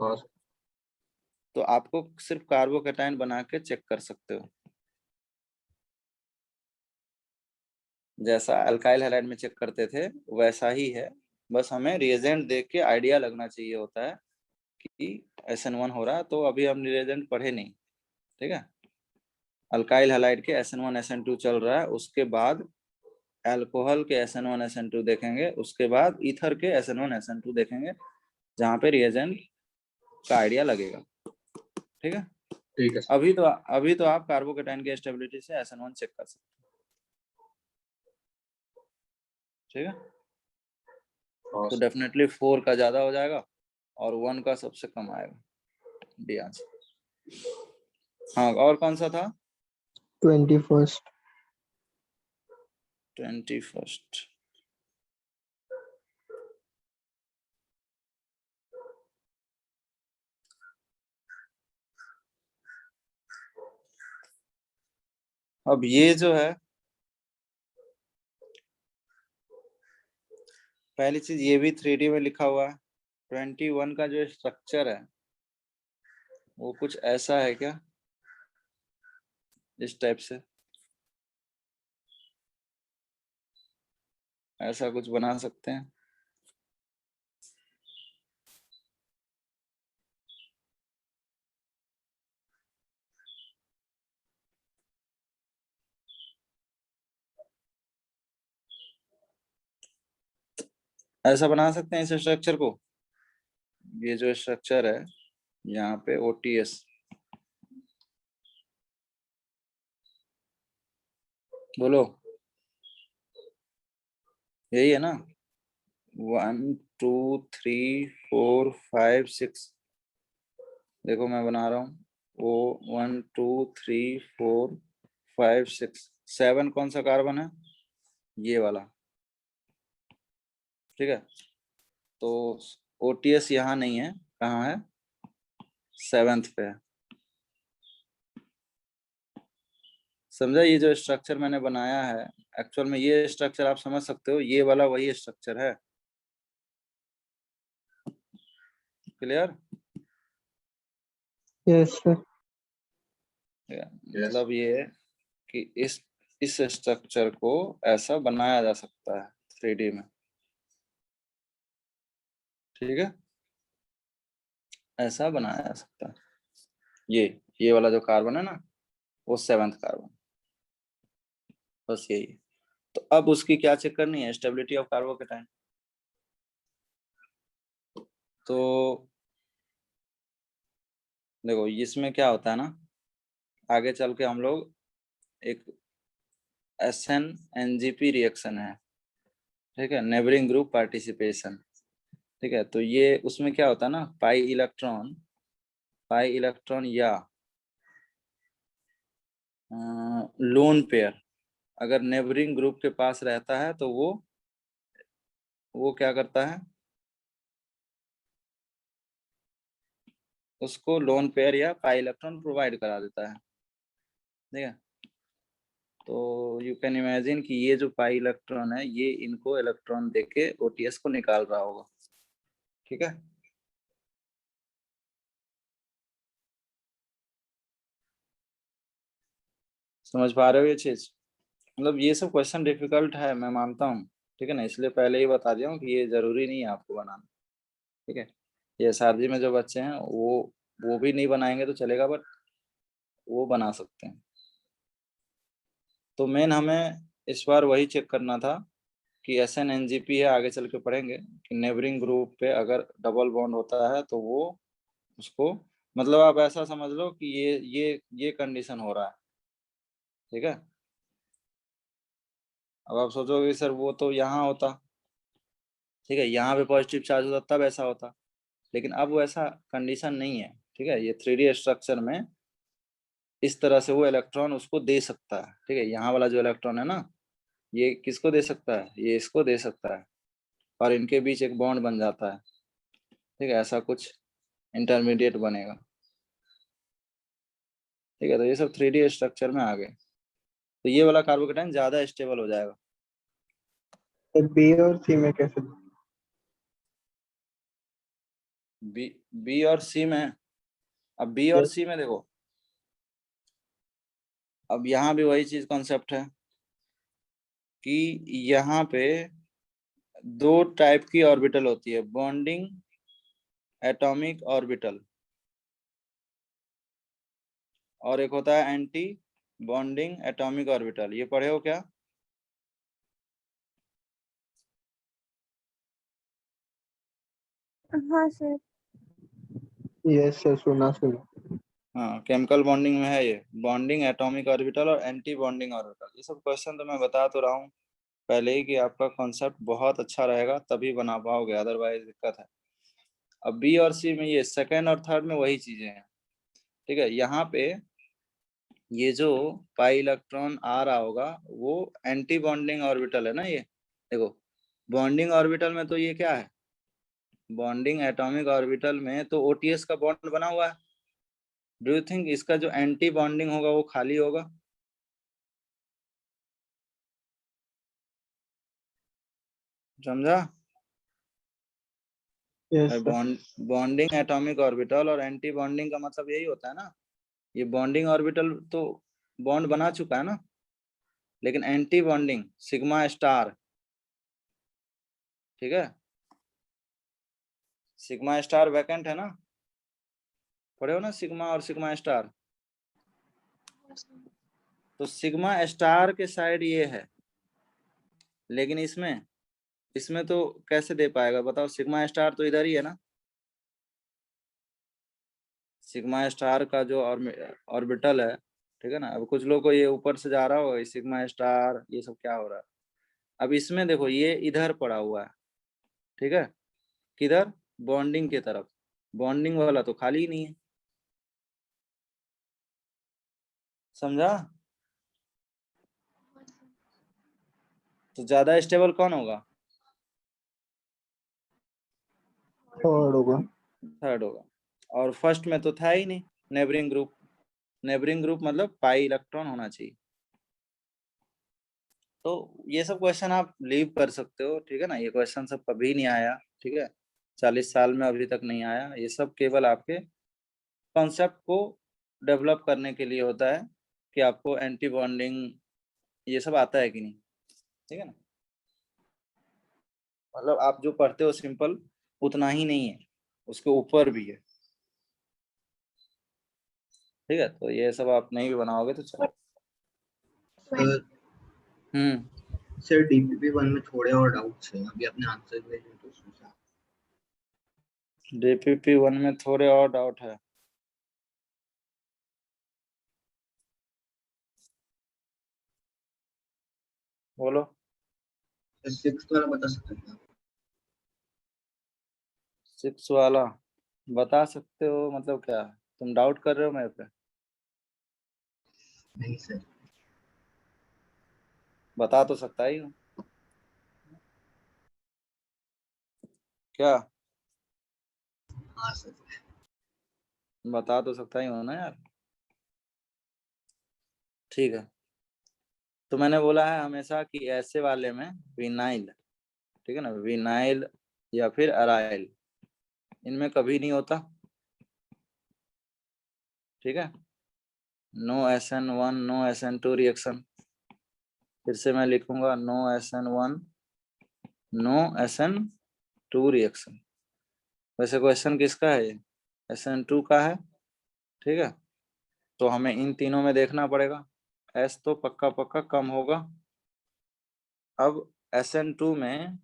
हाँ तो आपको सिर्फ कार्बोकेटाइन बना के चेक कर सकते हो, जैसा अल्काइल हैलाइड में चेक करते थे वैसा ही है, बस हमें रिएजेंट देख के आइडिया लगना चाहिए होता है कि SN1 हो रहा है। तो अभी हम रिएजेंट पढ़े नहीं, ठीक है। अल्काइल हैलाइड के SN1 SN2 चल रहा है, उसके बाद अल्कोहल के SN1 SN2 देखेंगे, उसके बाद ईथर के SN1 SN2 देखेंगे, जहाँ पे रिएजेंट का आइडिया लगेगा, ठीक है। ठीक है सर। अभी तो आप कार्बोकेटाइन की स्टेबिलिटी से SN1 चेक कर सकते हैं, ठीक है। हाँ तो सर। डेफिनेटली 4 का ज्यादा हो जाएगा और 1 का सबसे कम आएगा, डी आंसर। हाँ, और कौन सा था? 21st 21st। अब ये जो है, पहली चीज ये भी 3D में लिखा हुआ है। 21 का जो स्ट्रक्चर है वो कुछ ऐसा है क्या, इस टाइप से ऐसा कुछ बना सकते हैं। ऐसा बना सकते हैं इस स्ट्रक्चर को, ये जो स्ट्रक्चर है यहाँ पे OTS, बोलो यही है ना, 1 2 3 4 5 6, देखो मैं बना रहा हूँ वो 1 2 3 4 5 6 7 कौन सा कार्बन है, ये वाला, ठीक है। तो OTS यहाँ नहीं है, कहाँ है, 7th पे है, समझा। ये जो स्ट्रक्चर मैंने बनाया है एक्चुअल में, ये स्ट्रक्चर आप समझ सकते हो, ये वाला वही स्ट्रक्चर है, क्लियर। yes sir मतलब ये है कि इस स्ट्रक्चर को ऐसा बनाया जा सकता है 3D में, ठीक है, ऐसा बनाया जा सकता है। ये वाला जो कार्बन है ना वो 7th कार्बन, बस यही है। तो अब उसकी क्या चेक करनी है, स्टेबिलिटी ऑफ कार्बोकेटाइन। तो देखो इसमें क्या होता है ना, आगे चल के हम लोग एक SN-NGP रिएक्शन है, ठीक है, नेबरिंग ग्रुप पार्टिसिपेशन, ठीक है। तो ये उसमें क्या होता है ना, पाई इलेक्ट्रॉन या लोन पेयर अगर नेबरिंग ग्रुप के पास रहता है तो वो क्या करता है, उसको लोन पेयर या पाई इलेक्ट्रॉन प्रोवाइड करा देता है, ठीक है। तो यू कैन इमेजिन कि ये जो पाई इलेक्ट्रॉन है ये इनको इलेक्ट्रॉन देके OTS को निकाल रहा होगा, ठीक है। समझ पा रहे हो ये चीज, मतलब ये सब क्वेश्चन डिफिकल्ट है मैं मानता हूँ, ठीक है ना, इसलिए पहले ही बता दिया हूँ कि ये जरूरी नहीं है आपको बनाना, ठीक है। ये SRG में जो बच्चे हैं वो भी नहीं बनाएंगे तो चलेगा, बट वो बना सकते हैं। तो मेन हमें इस बार वही चेक करना था कि SN-NGP है, आगे चल के पढ़ेंगे कि नेबरिंग ग्रुप पे अगर डबल बॉन्ड होता है तो वो उसको, मतलब आप ऐसा समझ लो कि ये कंडीशन हो रहा है, ठीक है। अब आप सोचोगे सर वो तो यहाँ होता, ठीक है, यहाँ पे पॉजिटिव चार्ज होता तब ऐसा होता, लेकिन अब वो ऐसा कंडीशन नहीं है, ठीक है। ये 3D स्ट्रक्चर में इस तरह से वो इलेक्ट्रॉन उसको दे सकता है, ठीक है। यहाँ वाला जो इलेक्ट्रॉन है ना, ये किसको दे सकता है, ये इसको दे सकता है, और इनके बीच एक बॉन्ड बन जाता है, ठीक है, ऐसा कुछ इंटरमीडिएट बनेगा, ठीक है। तो ये सब 3D स्ट्रक्चर में आ गए, तो ये वाला कार्बोकेटाइन ज्यादा स्टेबल हो जाएगा। बी और सी में कैसे? बी और सी में, अब बी और सी में देखो, अब यहाँ भी वही चीज कॉन्सेप्ट है कि यहाँ पे 2 टाइप की ऑर्बिटल होती है, बॉन्डिंग एटॉमिक ऑर्बिटल, और एक होता है एंटी बॉन्डिंग एटॉमिक ऑर्बिटल। ये पढ़े हो क्या? हाँ सर। यस सर, सुना। हाँ, केमिकल बॉन्डिंग में है ये, बॉन्डिंग एटॉमिक ऑर्बिटल और एंटी बॉन्डिंग ऑर्बिटल। ये सब क्वेश्चन तो मैं बता तो रहा हूँ पहले ही कि आपका कॉन्सेप्ट बहुत अच्छा रहेगा तभी बना पाओगे, अदरवाइज दिक्कत है। अब बी और सी में ये सेकंड और थर्ड में वही चीजें हैं, ठीक है। यहाँ पे ये जो पाई इलेक्ट्रॉन आ रहा होगा वो एंटी बॉन्डिंग ऑर्बिटल है ना, ये देखो। बॉन्डिंग ऑर्बिटल में तो ये क्या है, बॉन्डिंग एटॉमिक ऑर्बिटल में तो OTS का बॉन्ड बना हुआ है। डू यू थिंक इसका जो एंटी बॉन्डिंग होगा वो खाली होगा? समझा? Yes sir. Bonding atomic orbital और एंटी बॉन्डिंग का मतलब यही होता है ना। ये बॉन्डिंग ऑर्बिटल तो बॉन्ड बना चुका है ना, लेकिन एंटी बॉन्डिंग सिग्मा स्टार, ठीक है, सिग्मा स्टार वैकेंट है ना, पढ़े हो ना सिग्मा और सिग्मा स्टार। तो सिग्मा स्टार के साइड ये है, लेकिन इसमें तो कैसे दे पाएगा बताओ, सिग्मा स्टार तो इधर ही है ना। सिग्मा स्टार का जो ऑर्बिटल है, ठीक है ना। अब कुछ लोग को ये ऊपर से जा रहा होगा सिग्मा स्टार, ये सब क्या हो रहा है। अब इसमें देखो ये इधर पड़ा हुआ है, ठीक है, किधर, बॉन्डिंग की तरफ, बॉन्डिंग वाला तो खाली ही नहीं है। समझा? तो ज्यादा स्टेबल कौन होगा? थर्ड होगा। थर्ड होगा। और फर्स्ट में तो था ही नहीं नेबरिंग ग्रुप। नेबरिंग ग्रुप मतलब पाई इलेक्ट्रॉन होना चाहिए। तो ये सब क्वेश्चन आप लीव कर सकते हो, ठीक है ना। ये क्वेश्चन सब कभी नहीं आया, ठीक है, 40 साल में अभी तक नहीं आया। ये सब केवल आपके कॉन्सेप्ट को डेवलप करने के लिए होता है कि आपको एंटी बॉन्डिंग ये सब आता है कि नहीं, ठीक है ना। मतलब आप जो पढ़ते हो सिंपल उतना ही नहीं है, उसके ऊपर भी है, ठीक है। तो ये सब आप नहीं भी बनाओगे तो चलो। सर हम्म। सर DPP 1 में थोड़े और डाउट्स हैं, अभी आपने आंसर दिए हैं तो उसमें से। DPP 1 में थोड़े और डाउट है। बोलो। सर 6 वाला बता सकते हैं? 6 वाला बता सकते हो मतलब क्या, तुम डाउट कर रहे हो मेरे पे? नहीं सर। बता तो सकता ही हूँ। क्या हाँ सर। बता तो सकता ही हूँ ना यार, ठीक है। तो मैंने बोला है हमेशा कि ऐसे वाले में विनाइल, ठीक है ना, विनाइल या फिर अराइल, इनमें कभी नहीं होता, ठीक है। No SN1 no SN2 reaction. फिर से मैं लिखूंगा no SN1 no SN2 reaction. वैसे क्वेश्चन किसका है ये? SN2 का है, ठीक है। तो हमें इन तीनों में देखना पड़ेगा, S तो पक्का पक्का कम होगा। अब SN2 में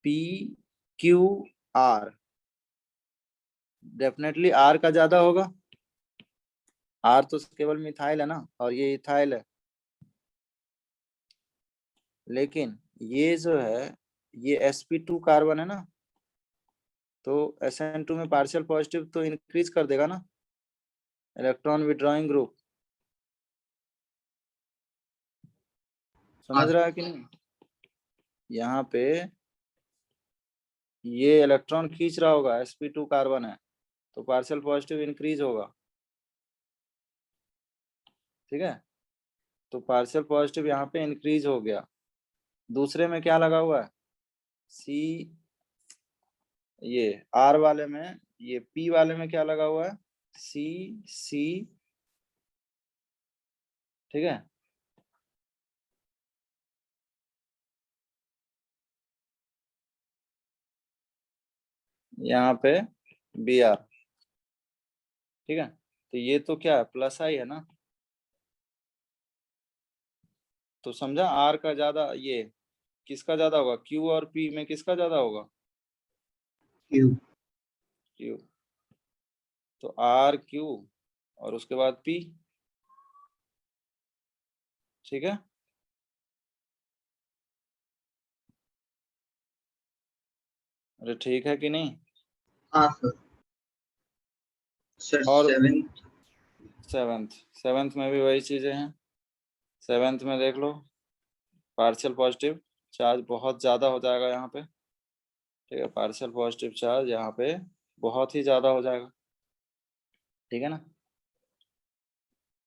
P Q R, definitely R का ज्यादा होगा। R तो केवल मिथाइल है ना, और ये इथाइल है। लेकिन ये जो है ये sp2 कार्बन है ना, तो SN2 में पार्शियल पॉजिटिव तो इंक्रीज कर देगा ना, इलेक्ट्रॉन विड्रॉइंग ग्रुप। समझ रहा है कि नहीं? यहाँ पे ये इलेक्ट्रॉन खींच रहा होगा, sp2 कार्बन है, तो पार्शियल पॉजिटिव इंक्रीज होगा। ठीक है, तो पार्शियल पॉजिटिव यहाँ पे इंक्रीज हो गया। दूसरे में क्या लगा हुआ है? C, ये R वाले में, ये P वाले में क्या लगा हुआ है? C। ठीक है, यहाँ पे Br। ठीक है, तो ये तो क्या है, प्लस आई है ना। तो समझा, R का ज्यादा, ये किसका ज्यादा होगा? Q और P में किसका ज्यादा होगा? Q। Q। तो R Q और उसके बाद P। ठीक है, अरे ठीक है कि नहीं? हाँ सर। सर और 7th। सेवेंथ में भी वही चीजें हैं। सेवेंथ में देख लो, पार्शियल पॉजिटिव चार्ज बहुत ज्यादा हो जाएगा यहाँ पे। ठीक है, पार्शियल पॉजिटिव चार्ज यहाँ पे बहुत ही ज्यादा हो जाएगा। ठीक है ना,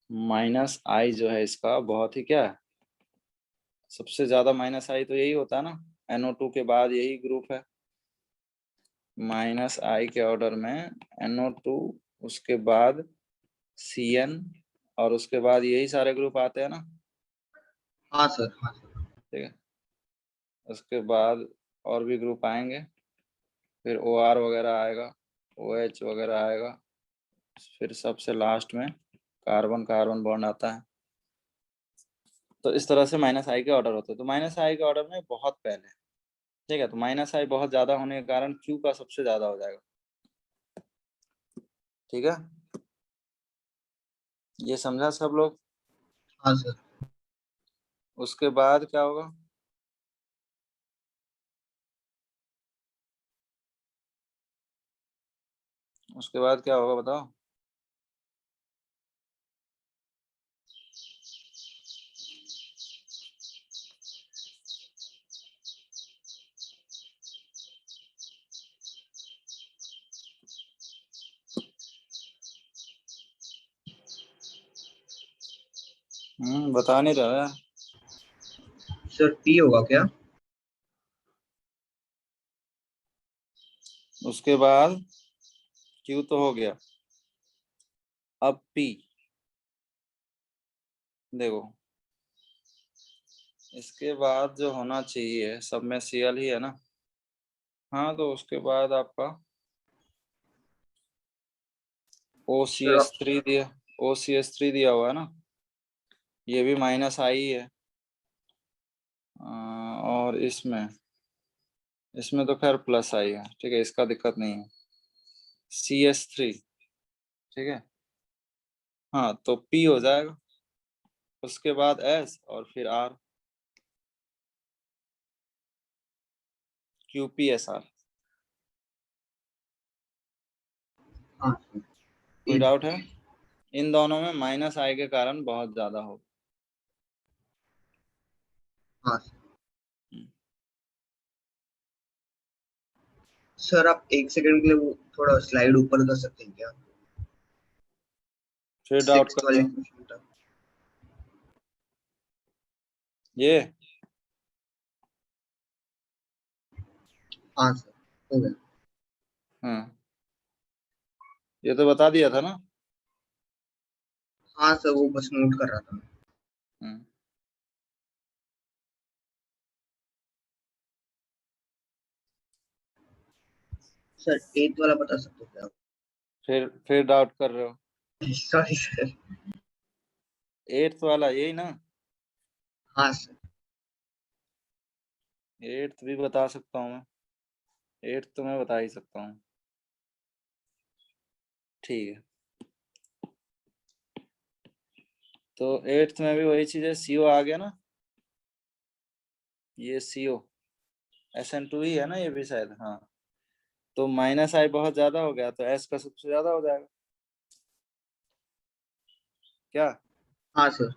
-I जो है इसका बहुत ही क्या है, सबसे ज्यादा -I तो यही होता है ना, NO2 के बाद यही ग्रुप है। -I के ऑर्डर में NO2, उसके बाद CN, और उसके बाद यही सारे ग्रुप आते हैं ना। हाँ सर, हाँ सर। ठीक है, उसके बाद और भी ग्रुप आएंगे, फिर OR वगैरह आएगा, OH वगैरह आएगा, फिर सबसे लास्ट में कार्बन कार्बन बॉन्ड आता है। तो इस तरह से -I के ऑर्डर होते हैं। तो -I के ऑर्डर में बहुत पहले। ठीक है, तो -I बहुत ज्यादा होने के कारण Q का सबसे ज्यादा हो जाएगा। ठीक है, ये समझा सब लोग? हाँ सर। उसके बाद क्या होगा? उसके बाद क्या होगा बताओ? बता नहीं रहा है। सर P होगा क्या? उसके बाद Q तो हो गया, अब P। देखो, इसके बाद जो होना चाहिए सब में Cl ही है ना। हाँ, तो उसके बाद आपका OCH3 दिया, OCH3 दिया हुआ है ना, ये भी -I है। और इसमें तो खैर +I है। ठीक है, इसका दिक्कत नहीं है। CH3। ठीक है, हाँ, तो P हो जाएगा, उसके बाद S और फिर R, QPSR। हाँ सर। कोई डाउट है? इन दोनों में -I के कारण बहुत ज्यादा हो। हाँ सर। सर आप 1 सेकंड के लिए वो थोड़ा स्लाइड ऊपर कर सकते हैं क्या? फिर डाउट 6th कर वाली दो। क्वेश्चन तक। ये हाँ सर, हो गया। हाँ, ये तो बता दिया था ना। हाँ सर, वो बस नोट कर रहा था। हम्म, सर 8th वाला बता सकते हो फिर डाउट कर रहे हो? क्या? Sorry sir. 8th वाला यही ना? हाँ सर। 8th भी बता सकता हूँ मैं, 8th तो मैं बता ही सकता हूँ। ठीक है, तो 8th में भी वही चीज है, CO आ गया ना, ये CO SN2 ही है ना ये भी शायद, हाँ। तो -I बहुत ज्यादा हो गया, तो S का सबसे ज्यादा हो जाएगा क्या। हाँ सर।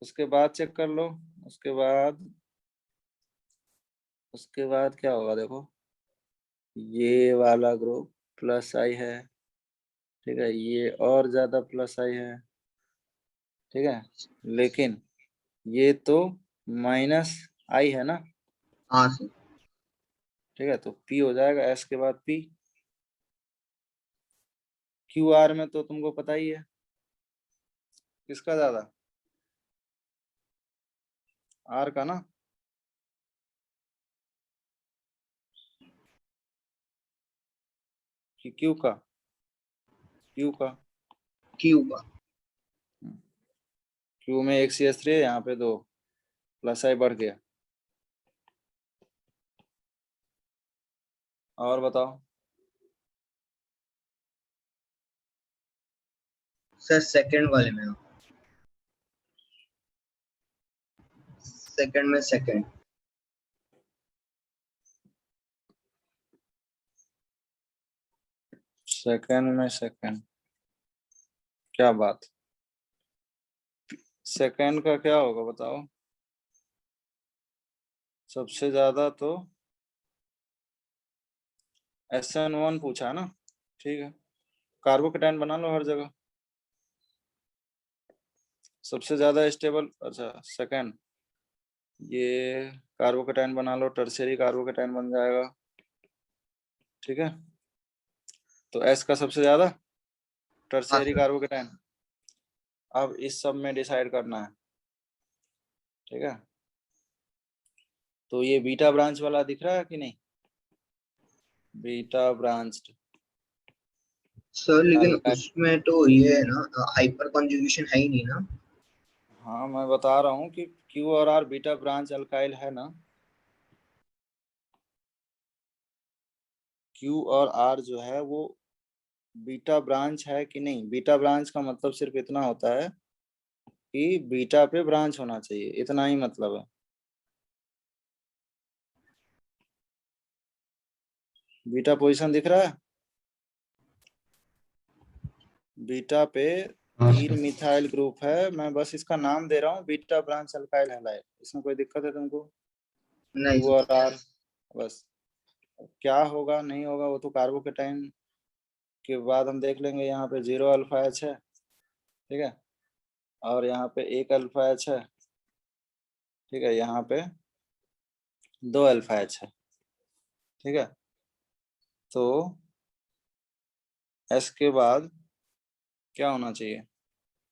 उसके बाद चेक कर लो, उसके बाद क्या होगा देखो, ये वाला ग्रुप +I है, ठीक है, ये और ज्यादा +I है, ठीक है, लेकिन ये तो -I है ना, हाँ सर। ठीक है, तो P हो जाएगा, S के बाद P। QR में तो तुमको पता ही है किसका ज्यादा, R का ना, कि Q का, Q का, क्यू का। Q में एक CS3 है, यहाँ पे 2 +I बढ़ गया। और बताओ। सर सेकंड वाले में, सेकंड में सेकंड। सेकंड में सेकंड, क्या बात, सेकंड का क्या होगा बताओ। सबसे ज्यादा तो SN1 पूछा ना, ठीक है, कार्बोकेटाइन बना लो हर जगह। सबसे ज्यादा स्टेबल, अच्छा सेकंड, ये कार्बोकेटाइन बना लो, टर्शियरी कार्बोकेटाइन बन जाएगा, ठीक है। तो S का सबसे ज्यादा हाँ टर्शियरी सर। कार्बोकेटाइन। अब इस सब में डिसाइड करना है, ठीक है। तो ये बीटा ब्रांच वाला दिख रहा है कि नहीं, बीटा ब्रांच्ड सर लेकिन अल्काइल। उसमें तो ये है ना, हाइपर कॉन्जुगेशन है ही नहीं ना। हाँ मैं बता रहा हूँ कि Q और R बीटा ब्रांच अल्काइल है ना, Q और R जो है वो बीटा ब्रांच है कि नहीं। बीटा ब्रांच का मतलब सिर्फ इतना होता है कि बीटा पे ब्रांच होना चाहिए, इतना ही मतलब है। बीटा पोजीशन दिख रहा है, बीटा पे हाँ 3 सर। मिथाइल ग्रुप है, मैं बस इसका नाम दे रहा हूँ बीटा ब्रांच अल्काइल हैलाइड। इसमें कोई दिक्कत है तुमको, नहीं Q सर। और R बस। क्या होगा नहीं होगा वो तो कार्बोकेटाइन के बाद हम देख लेंगे। यहाँ पे 0 अल्फा H है, ठीक है, और यहाँ पे 1 अल्फा H है, ठीक है, यहाँ पे 2 अल्फा H है, ठीक है। तो S के बाद क्या होना चाहिए,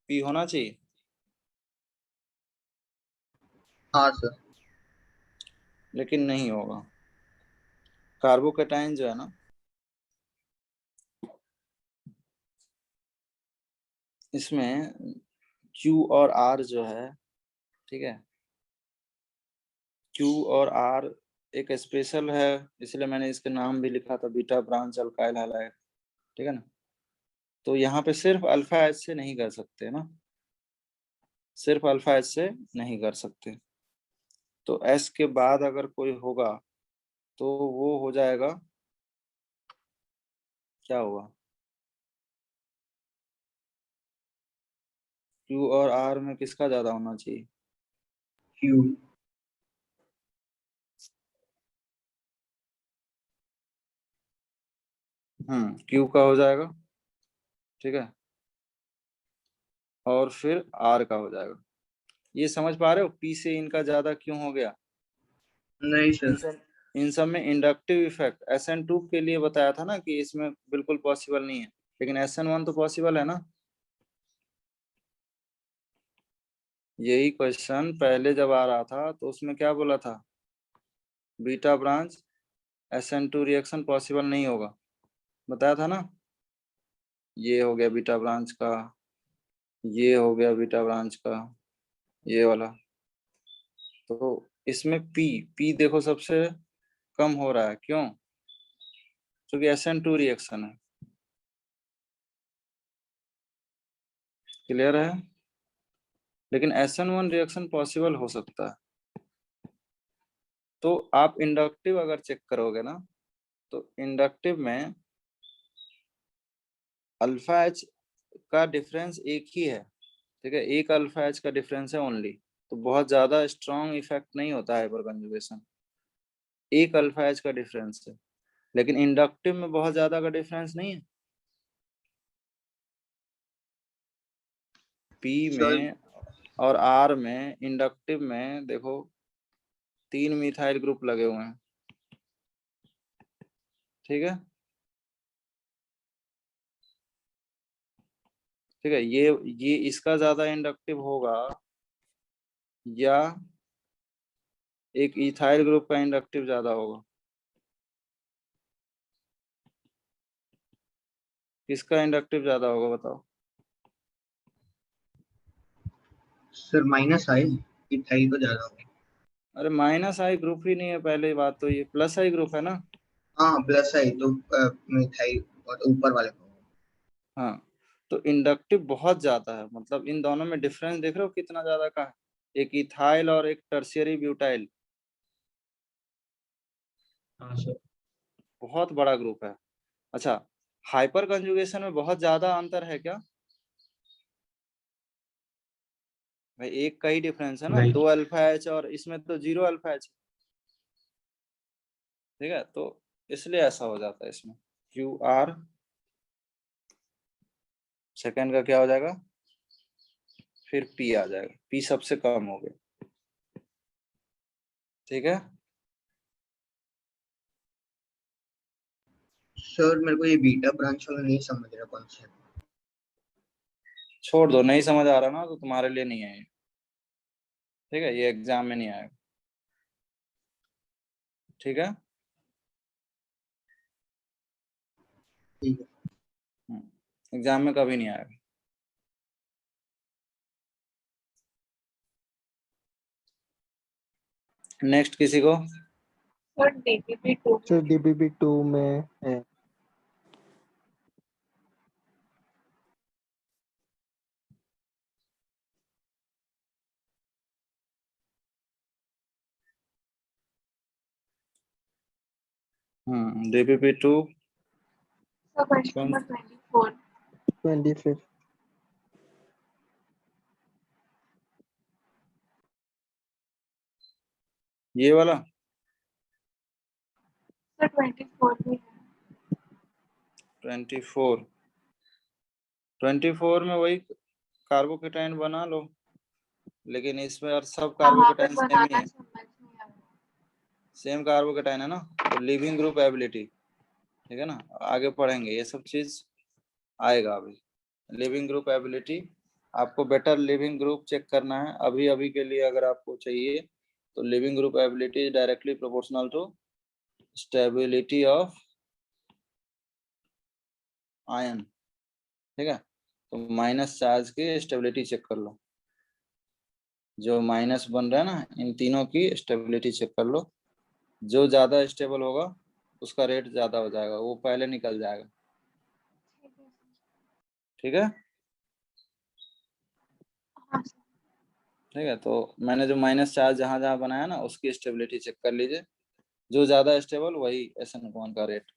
P होना चाहिए, हाँ सर। लेकिन नहीं होगा। कार्बोकेटाइन जो है ना, इसमें Q और R जो है, ठीक है, Q और R एक स्पेशल है, इसलिए मैंने इसके नाम भी लिखा था बीटा ब्रांच अल्काइल हैलाइड, ठीक है ना। तो यहाँ पे सिर्फ अल्फा H से नहीं कर सकते ना, सिर्फ अल्फा H से नहीं कर सकते। तो S के बाद अगर कोई होगा तो वो हो जाएगा, क्या हुआ, Q और R में किसका ज्यादा होना चाहिए, क्यू। Q का हो जाएगा, ठीक है, और फिर R का हो जाएगा। ये समझ पा रहे हो, P से इनका ज्यादा क्यों हो गया। नहीं इन सर। सब इन सब में इंडक्टिव इफेक्ट SN2 के लिए बताया था ना कि इसमें बिल्कुल पॉसिबल नहीं है, लेकिन SN1 तो पॉसिबल है ना। यही क्वेश्चन पहले जब आ रहा था तो उसमें क्या बोला था, beta branch SN2 reaction possible नहीं होगा, बताया था ना। ये हो गया बीटा ब्रांच का, ये हो गया बीटा ब्रांच का, ये वाला। तो इसमें पी देखो सबसे कम हो रहा है, क्यों? क्योंकि SN2 रिएक्शन है। क्लियर है? लेकिन SN1 रिएक्शन पॉसिबल हो सकता है। तो आप इंडक्टिव अगर चेक करोगे ना, तो इंडक्टिव में अल्फा एच का डिफरेंस एक ही है, ठीक है, एक अल्फा एच का डिफरेंस है ओनली। तो बहुत ज्यादा स्ट्रॉन्ग इफेक्ट नहीं होता है हाइपर कंजुगेशन, एक अल्फा एच का डिफरेंस है। लेकिन इंडक्टिव में बहुत ज्यादा का डिफरेंस नहीं है। पी में और आर में, इंडक्टिव में देखो 3 मिथाइल ग्रुप लगे हुए हैं, ठीक है, ठीक है। ये इसका ज्यादा इंडक्टिव होगा या एक इथाइल ग्रुप का इंडक्टिव ज्यादा होगा? किसका इंडक्टिव ज्यादा होगा बताओ? सर माइनस आई, इथाइल तो ज्यादा होगा। अरे माइनस आई ग्रुप ही नहीं है, पहले बात तो ये प्लस आई ग्रुप है ना। हाँ प्लस आई तो मिथाइल और ऊपर वाले को। हाँ, तो इंडक्टिव बहुत ज्यादा है, मतलब इन दोनों में डिफरेंस देख रहे हो कितना ज्यादा का है, एक इथाइल और एक टर्शियरी ब्यूटाइल, हाँ सर। बहुत बड़ा ग्रुप है। अच्छा, हाइपर कंजुगेशन में बहुत ज्यादा अंतर है क्या भाई? एक का ही डिफरेंस है ना, नहीं। 2 अल्फा एच, और इसमें तो 0 अल्फा एच, ठीक है। तो इसलिए ऐसा हो जाता है इसमें। क्यू आर सेकेंड का क्या हो जाएगा, फिर पी आ जाएगा, पी सबसे कम हो गया, ठीक है। सर मेरे को ये बीटा ब्रांच वाला नहीं समझ रहा कॉन्सेप्ट। छोड़ दो, नहीं समझ आ रहा ना तो तुम्हारे लिए नहीं है ये, ठीक है, ये एग्जाम में नहीं आएगा, ठीक है। ठीक है। एग्जाम में कभी नहीं आएगा। नेक्स्ट किसी को? सर DPP2 सर DPP2 में है। DPP2 sir question number 24 25th। ये वाला सर 24 भी है। 24 में वही कार्बोकेटाइन बना लो, लेकिन इसमें और सब कहाँ पे कार्बोकेटाइन सेम ही बनाना है, समझ नहीं आ रहा। सेम कार्बोकेटाइन है ना। तो लिविंग ग्रुप एबिलिटी, ठीक है ना, आगे पढ़ेंगे ये सब चीज आएगा। अभी लिविंग ग्रुप एबिलिटी, आपको बेटर लिविंग ग्रुप चेक करना है अभी अभी के लिए अगर आपको चाहिए, तो leaving group ability directly proportional to stability of ion, ठीक है। तो माइनस चार्ज की स्टेबिलिटी चेक कर लो, जो माइनस बन रहा है ना, इन तीनों की स्टेबिलिटी चेक कर लो। जो ज्यादा स्टेबल होगा उसका रेट ज्यादा हो जाएगा, वो पहले निकल जाएगा, ठीक है सर। ठीक है। हाँ सर। ठीक है, तो मैंने जो माइनस चार्ज जहां जहां बनाया ना, उसकी स्टेबिलिटी चेक कर लीजिए, जो ज्यादा स्टेबल वही SN1 का रेट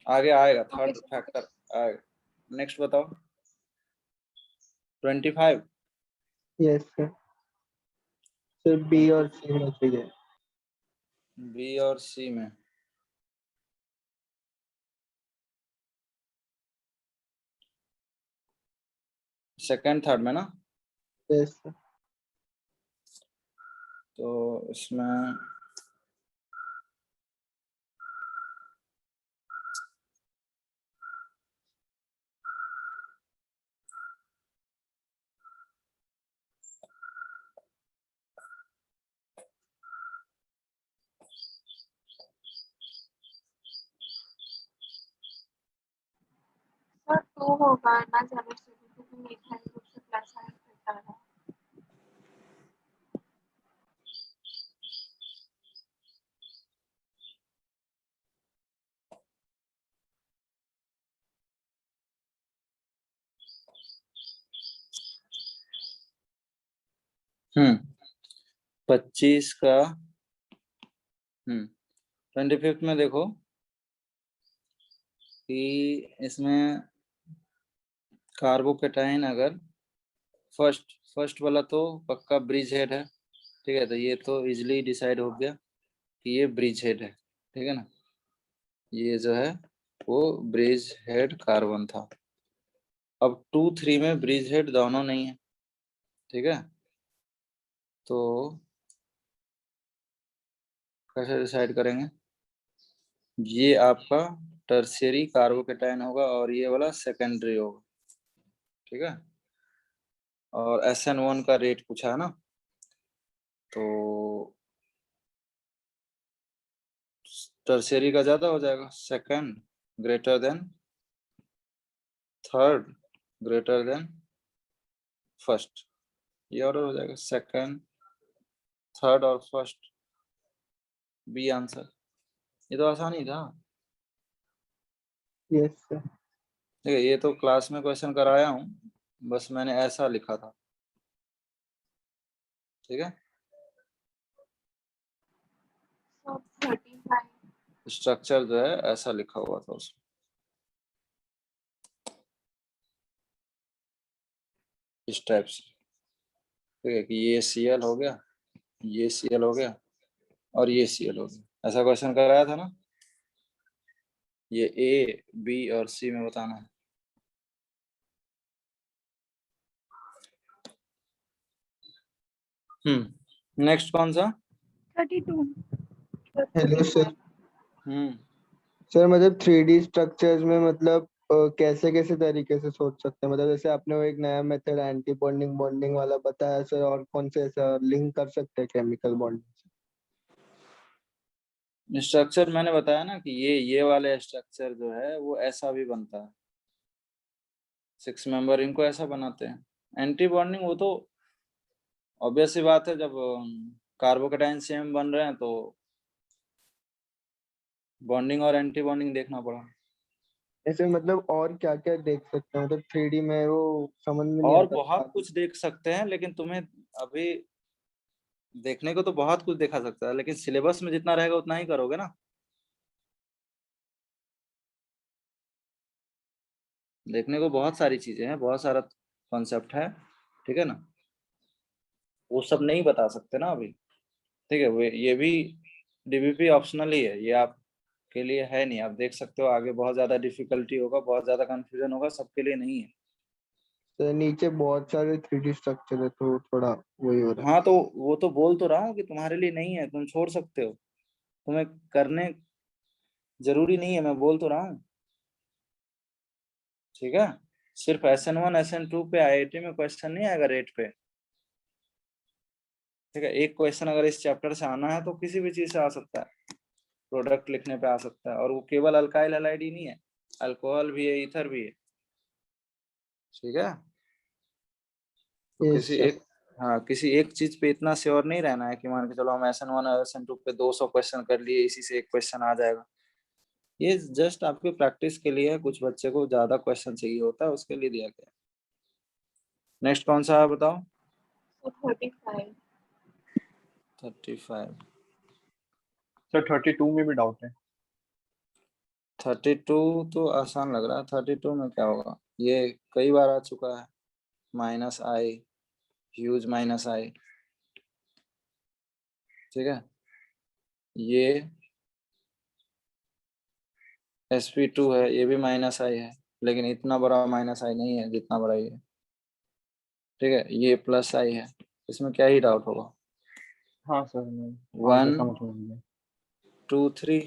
आगे आएगा, ओके थर्ड सर। फैक्टर आएगा। नेक्स्ट बताओ, 25। Yes sir. सर B और C में चाहिए। बी और सी में, सेकंड थर्ड में ना, यस सर। तो इसमें सर 2 होगा ना, ज़्यादा से क्योंकि मिथाइल ग्रुप से प्लस आयन हटा रहा है। 25 का 25th में देखो कि इसमें कार्बोकेटाइन अगर फर्स्ट वाला तो पक्का ब्रिज हेड है, ठीक है, तो ये तो इजिली डिसाइड हो गया कि ये ब्रिज हेड है, ठीक है ना, ये जो है वो ब्रिज हेड कार्बन था। अब 2-3 में ब्रिज हेड दोनों नहीं है, ठीक है, तो कैसे डिसाइड करेंगे? ये आपका टर्शियरी कार्बोकेटाइन होगा और ये वाला सेकेंडरी होगा, ठीक है, और SN1 का रेट पूछा है ना, तो टर्शियरी का ज्यादा हो जाएगा, second greater than third greater than first, ये ऑर्डर हो जाएगा, सेकंड थर्ड और फर्स्ट, बी आंसर। ये तो आसान ही था। Yes sir. ठीक है, ये तो क्लास में क्वेश्चन कराया हूँ, बस मैंने ऐसा लिखा था, ठीक है, सब 35 स्ट्रक्चर जो है ऐसा लिखा हुआ था उसमें, इस टाइप से, ठीक है, कि ये Cl हो गया, ये Cl हो गया और ये Cl हो गया, ऐसा क्वेश्चन कराया था ना, ये A, B और C में बताना है। नेक्स्ट कौन सा? 32। Hello sir. हम्म सर मतलब 3D स्ट्रक्चर्स में मतलब कैसे कैसे तरीके से सोच सकते हैं, मतलब जैसे आपने वो एक नया मेथड एंटी बॉन्डिंग बॉन्डिंग वाला बताया सर, और कौन से ऐसा लिंक कर सकते हैं केमिकल बॉन्डिंग से? स्ट्रक्चर मैंने बताया ना कि ये वाले स्ट्रक्चर जो है वो ऐसा भी बनता है, 6 मेंबर इनको ऐसा बनाते हैं। एंटी बॉन्डिंग वो तो ऑब्वियस सी बात है, जब कार्बोकेटाइन सेम बन रहे हैं तो बॉन्डिंग और एंटी बॉन्डिंग देखना पड़ा। ऐसे मतलब और क्या क्या देख सकते हैं, मतलब 3D में वो समझ में नहीं और आता। बहुत कुछ देख सकते हैं, लेकिन तुम्हें अभी देखने को तो बहुत कुछ देखा सकता है, लेकिन सिलेबस में जितना रहेगा उतना ही करोगे ना। देखने को बहुत सारी चीजें हैं, बहुत सारा कॉन्सेप्ट है, ठीक है ना, वो सब नहीं बता सकते ना अभी, ठीक है, वो ये भी DBP ऑप्शनल ही है, ये आपके लिए है नहीं, आप देख सकते हो, आगे बहुत ज्यादा डिफिकल्टी होगा, बहुत ज्यादा कंफ्यूजन होगा, सबके लिए नहीं है। तो नीचे बहुत सारे 3D स्ट्रक्चर है तो थोड़ा वही हो रहा है। हाँ तो वो तो बोल तो रहा हूँ कि तुम्हारे लिए नहीं है, तुम छोड़ सकते हो, तुम्हें करने जरूरी नहीं है, मैं बोल तो रहा हूँ, ठीक है, सिर्फ SN1 SN2 पे IIT में क्वेश्चन नहीं आएगा रेट पे, ठीक है, एक क्वेश्चन अगर इस चैप्टर से आना है तो किसी भी चीज से आ सकता है, प्रोडक्ट लिखने पे आ सकता है, और वो केवल अल्काइल हैलाइड ही नहीं है, अल्कोहल भी है, ईथर भी है, ठीक है, तो Yes, किसी sir. एक, हाँ, किसी एक चीज पे इतना श्योर नहीं रहना है कि मान के चलो हम SN1 और SN2 पे 200 क्वेश्चन कर लिए, इसी से एक क्वेश्चन आ जाएगा, ये जस्ट आपकी प्रैक्टिस के लिए है, कुछ बच्चे को ज्यादा क्वेश्चन चाहिए होता है, उसके लिए दिया गया। नेक्स्ट कौन सा है बताओ? सब 35 35। सर 32 में भी डाउट है। 32 तो आसान लग रहा है, 32 में क्या होगा, ये कई बार आ चुका है, -I, ह्यूज -I, ठीक है, ये sp2 है, ये भी -I है, लेकिन इतना बड़ा -I नहीं है जितना बड़ा ये, ठीक है, ये +I है, इसमें क्या ही डाउट होगा। हाँ सर, मैं 1 समझ में 2 3